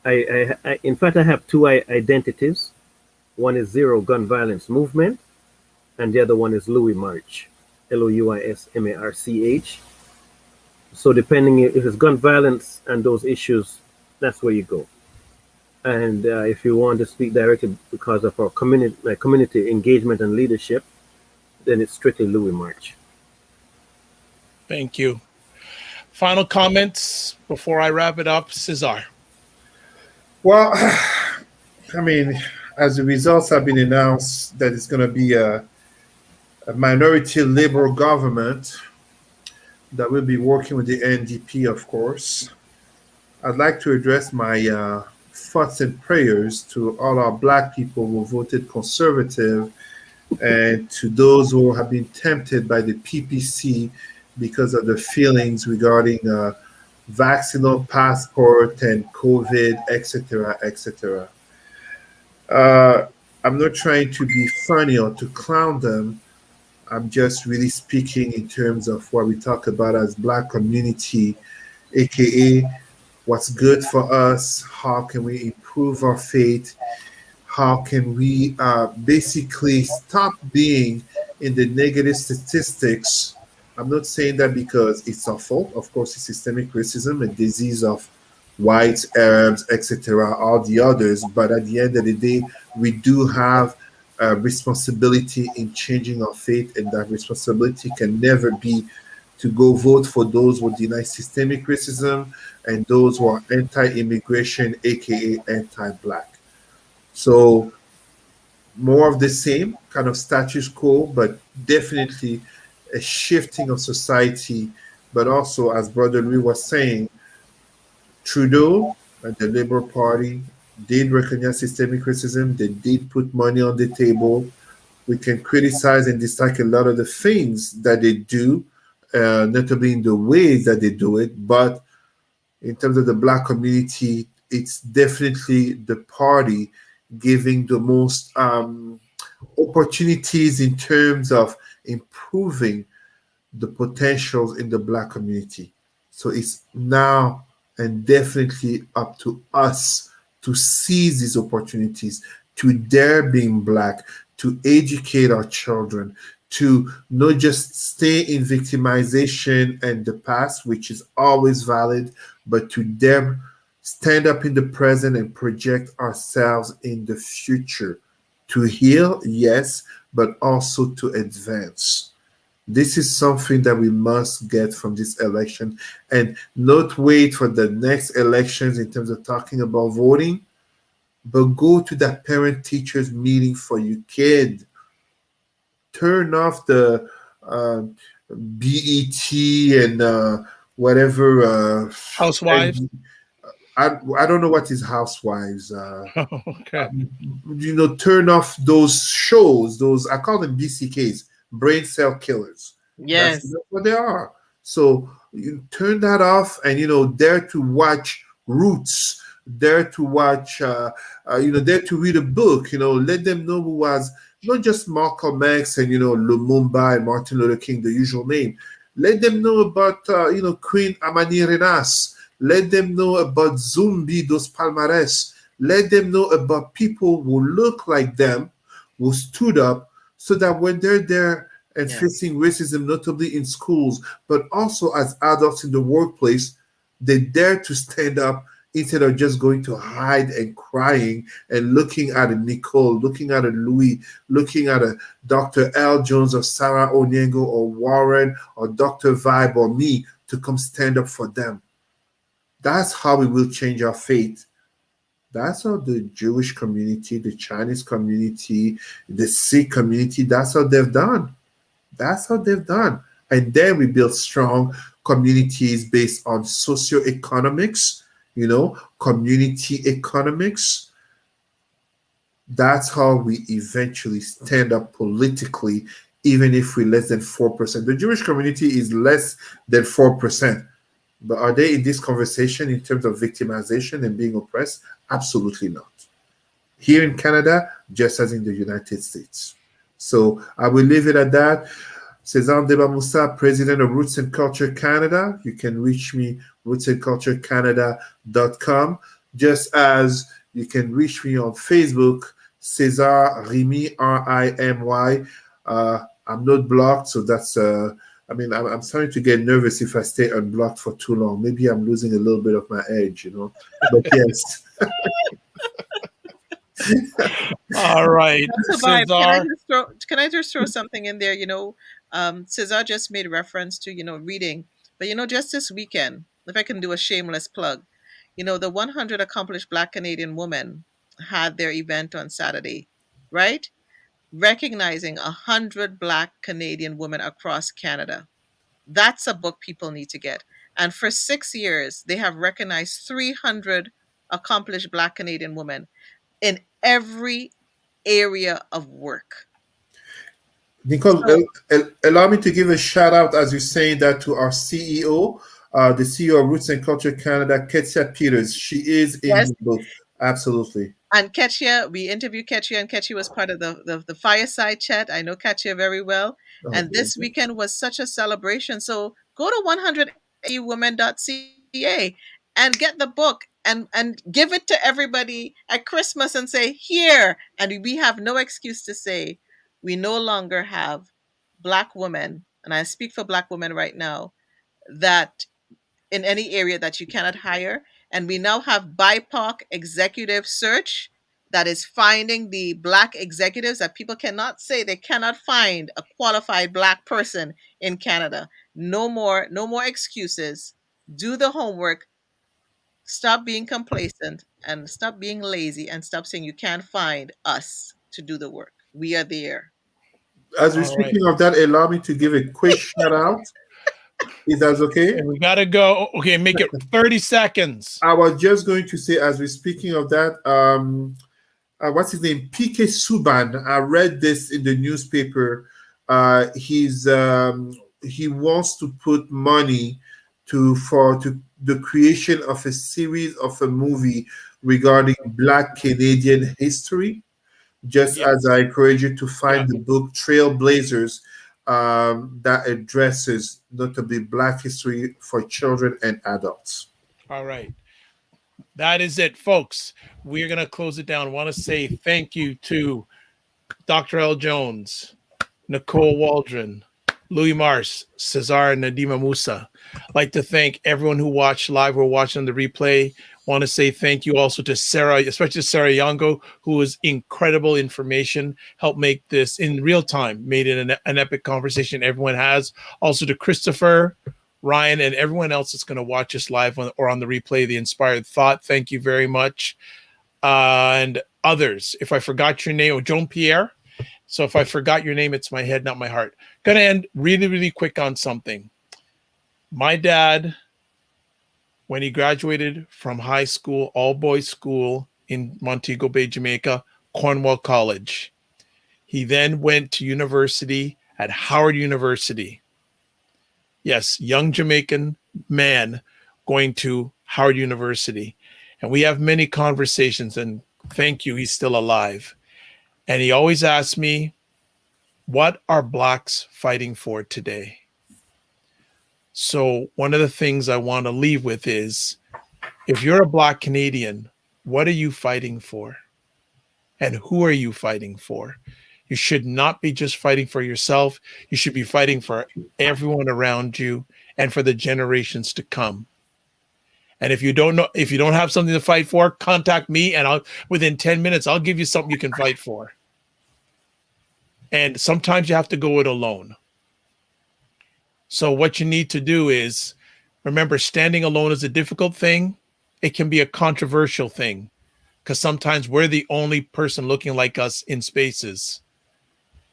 In fact, I have two identities. One is Zero Gun Violence Movement, and the other one is Louis March, LOUISMARCH. So depending if it's gun violence and those issues, that's where you go. And if you want to speak directly because of our community engagement and leadership, then it's strictly Louis March. Thank you. Final comments before I wrap it up, Cesar. Well, I mean, as the results have been announced, that it's going to be a minority Liberal government that will be working with the NDP, of course. I'd like to address my thoughts and prayers to all our Black people who voted Conservative and to those who have been tempted by the PPC because of the feelings regarding vaccinal passport and COVID, etc., etc. I'm not trying to be funny or to clown them. I'm just really speaking in terms of what we talk about as Black community, aka what's good for us, how can we improve our faith, how can we basically stop being in the negative statistics. I'm not saying that because it's our fault. Of course, it's systemic racism, a disease of whites, Arabs, etc., all the others. But at the end of the day, we do have a responsibility in changing our faith, and that responsibility can never be to go vote for those who deny systemic racism and those who are anti-immigration, aka anti-Black. So more of the same kind of status quo, but definitely a shifting of society. But also, as Brother Louis was saying, Trudeau and the Liberal Party did recognize systemic racism. They did put money on the table. We can criticize and dislike a lot of the things that they do, notably in the ways that they do it. But in terms of the Black community, it's definitely the party giving the most opportunities in terms of improving the potentials in the Black community. So it's now and definitely up to us to seize these opportunities, to dare being Black, to educate our children, to not just stay in victimization and the past, which is always valid, but to dare stand up in the present and project ourselves in the future. To heal, yes, but also to advance. This is something that we must get from this election and not wait for the next elections in terms of talking about voting, but go to that parent teachers meeting for your kid. Turn off the BET and whatever. Housewives. I don't know what is Housewives. Okay. Turn off those shows. Those, I call them BCKs, brain cell killers. Yes. That's what they are. So you turn that off and, dare to watch Roots, dare to watch, dare to read a book, let them know who was not just Malcolm X and, Lumumba and Martin Luther King, the usual name. Let them know about, Queen Amani Renas. Let them know about Zumbi dos Palmares. Let them know about people who look like them, who stood up, so that when they're there and facing racism, notably in schools, but also as adults in the workplace, they dare to stand up instead of just going to hide and crying and looking at a Nicole, looking at a Louis, looking at a Dr. L. Jones or Sarah Onyengo or Warren or Dr. Vibe or me to come stand up for them. That's how we will change our fate. That's how the Jewish community, the Chinese community, the Sikh community, that's how they've done. That's how they've done. And then we build strong communities based on socioeconomics, community economics. That's how we eventually stand up politically, even if we're less than 4%. The Jewish community is less than 4%. But are they in this conversation in terms of victimization and being oppressed? Absolutely not. Here in Canada, just as in the United States. So I will leave it at that. César Deba Moussa, President of Roots and Culture Canada. You can reach me, rootsandculturecanada.com. Just as you can reach me on Facebook, César Rimy, R-I-M-Y. I'm not blocked, so that's... I'm starting to get nervous if I stay unblocked for too long. Maybe I'm losing a little bit of my edge, But yes. All right. César. Can I just throw something in there? César just made reference to, reading. But, just this weekend, if I can do a shameless plug, the 100 Accomplished Black Canadian Women had their event on Saturday, right? Recognizing 100 Black Canadian women across Canada. That's a book people need to get. And for 6 years, they have recognized 300 accomplished Black Canadian women in every area of work. Nicole, allow me to give a shout out as you're saying that to our CEO, the CEO of Roots and Culture Canada, Ketia Peters. She is in the book. Absolutely. And Ketia, we interviewed Ketia, and Ketia was part of the fireside chat. I know Ketia very well. And this weekend was such a celebration. So go to 100women.ca and get the book and give it to everybody at Christmas and say, here. And we have no excuse to say we no longer have Black women, and I speak for Black women right now, that in any area that you cannot hire. And we now have BIPOC executive search that is finding the Black executives that people cannot say they cannot find a qualified Black person in Canada. No more excuses. Do the homework. Stop being complacent and stop being lazy and stop saying you can't find us to do the work. We are there. As we're speaking of that, allow me to give a quick shout out. Is that okay? We got to go. Okay, make it 30 seconds. I was just going to say, as we're speaking of that, what's his name? PK Subban. I read this in the newspaper. He wants to put money to the creation of a series of a movie regarding Black Canadian history. Just as I encourage you to find the book Trailblazers, that addresses notably Black history for children and adults. All right. That is it, folks. We're going to close it down. I want to say thank you to Dr. L. Jones, Nicole Waldron, Louis Mars, Cesar Nadima Musa. I'd like to thank everyone who watched live or watching on the replay. Want to say thank you also to Sarah, especially Sarah Yango, who was incredible information, helped make this in real time, made it an epic conversation everyone has. Also to Christopher, Ryan, and everyone else that's going to watch us live or on the replay, The Inspired Thought. Thank you very much. And others, if I forgot your name, Joan Pierre. So if I forgot your name, it's my head, not my heart. Going to end really, really quick on something. My dad, when he graduated from high school, all boys school in Montego Bay, Jamaica, Cornwall College, he then went to university at Howard University. Yes, young Jamaican man going to Howard University. And we have many conversations, and thank you, he's still alive. And he always asks me, what are Blacks fighting for today? So one of the things I want to leave with is, if you're a Black Canadian, what are you fighting for? And who are you fighting for? You should not be just fighting for yourself. You should be fighting for everyone around you and for the generations to come. And if you don't have something to fight for, contact me, and within 10 minutes, I'll give you something you can fight for. And sometimes you have to go it alone. So what you need to do is, remember, standing alone is a difficult thing. It can be a controversial thing, because sometimes we're the only person looking like us in spaces.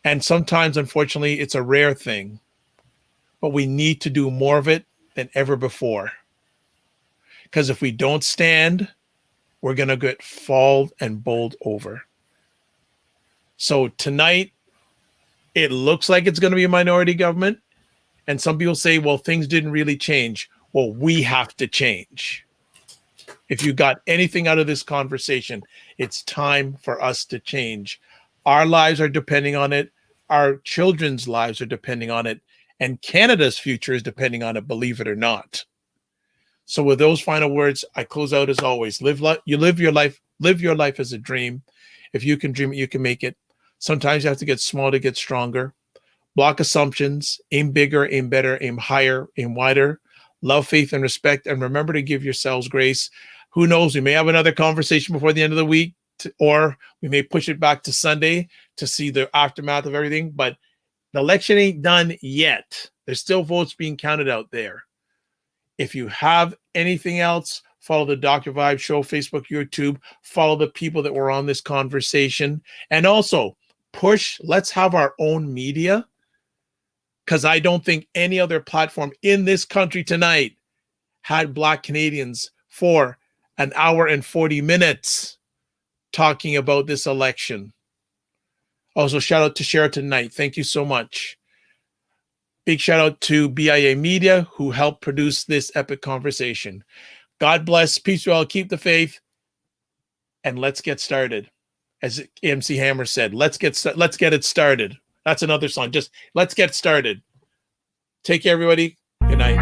And sometimes, unfortunately, it's a rare thing. But we need to do more of it than ever before. Because if we don't stand, we're going to get falled and bowled over. So tonight, it looks like it's going to be a minority government. And some people say, well, things didn't really change. Well, we have to change. If you got anything out of this conversation, it's time for us to change. Our lives are depending on it. Our children's lives are depending on it. And Canada's future is depending on it, believe it or not. So with those final words, I close out as always. Live your life as a dream. If you can dream it, you can make it. Sometimes you have to get small to get stronger. Block assumptions, aim bigger, aim better, aim higher, aim wider. Love, faith, and respect. And remember to give yourselves grace. Who knows? We may have another conversation before the end of the week, or we may push it back to Sunday to see the aftermath of everything. But the election ain't done yet. There's still votes being counted out there. If you have anything else, follow the Dr. Vibe Show, Facebook, YouTube. Follow the people that were on this conversation. And also, let's have our own media, because I don't think any other platform in this country tonight had Black Canadians for an hour and 40 minutes talking about this election. Also, shout out to Sheraton Night. Thank you so much. Big shout out to BIA Media, who helped produce this epic conversation. God bless. Peace to all. Keep the faith. And let's get started. As MC Hammer said, let's get it started. That's another song. Just let's get started. Take care, everybody. Good night.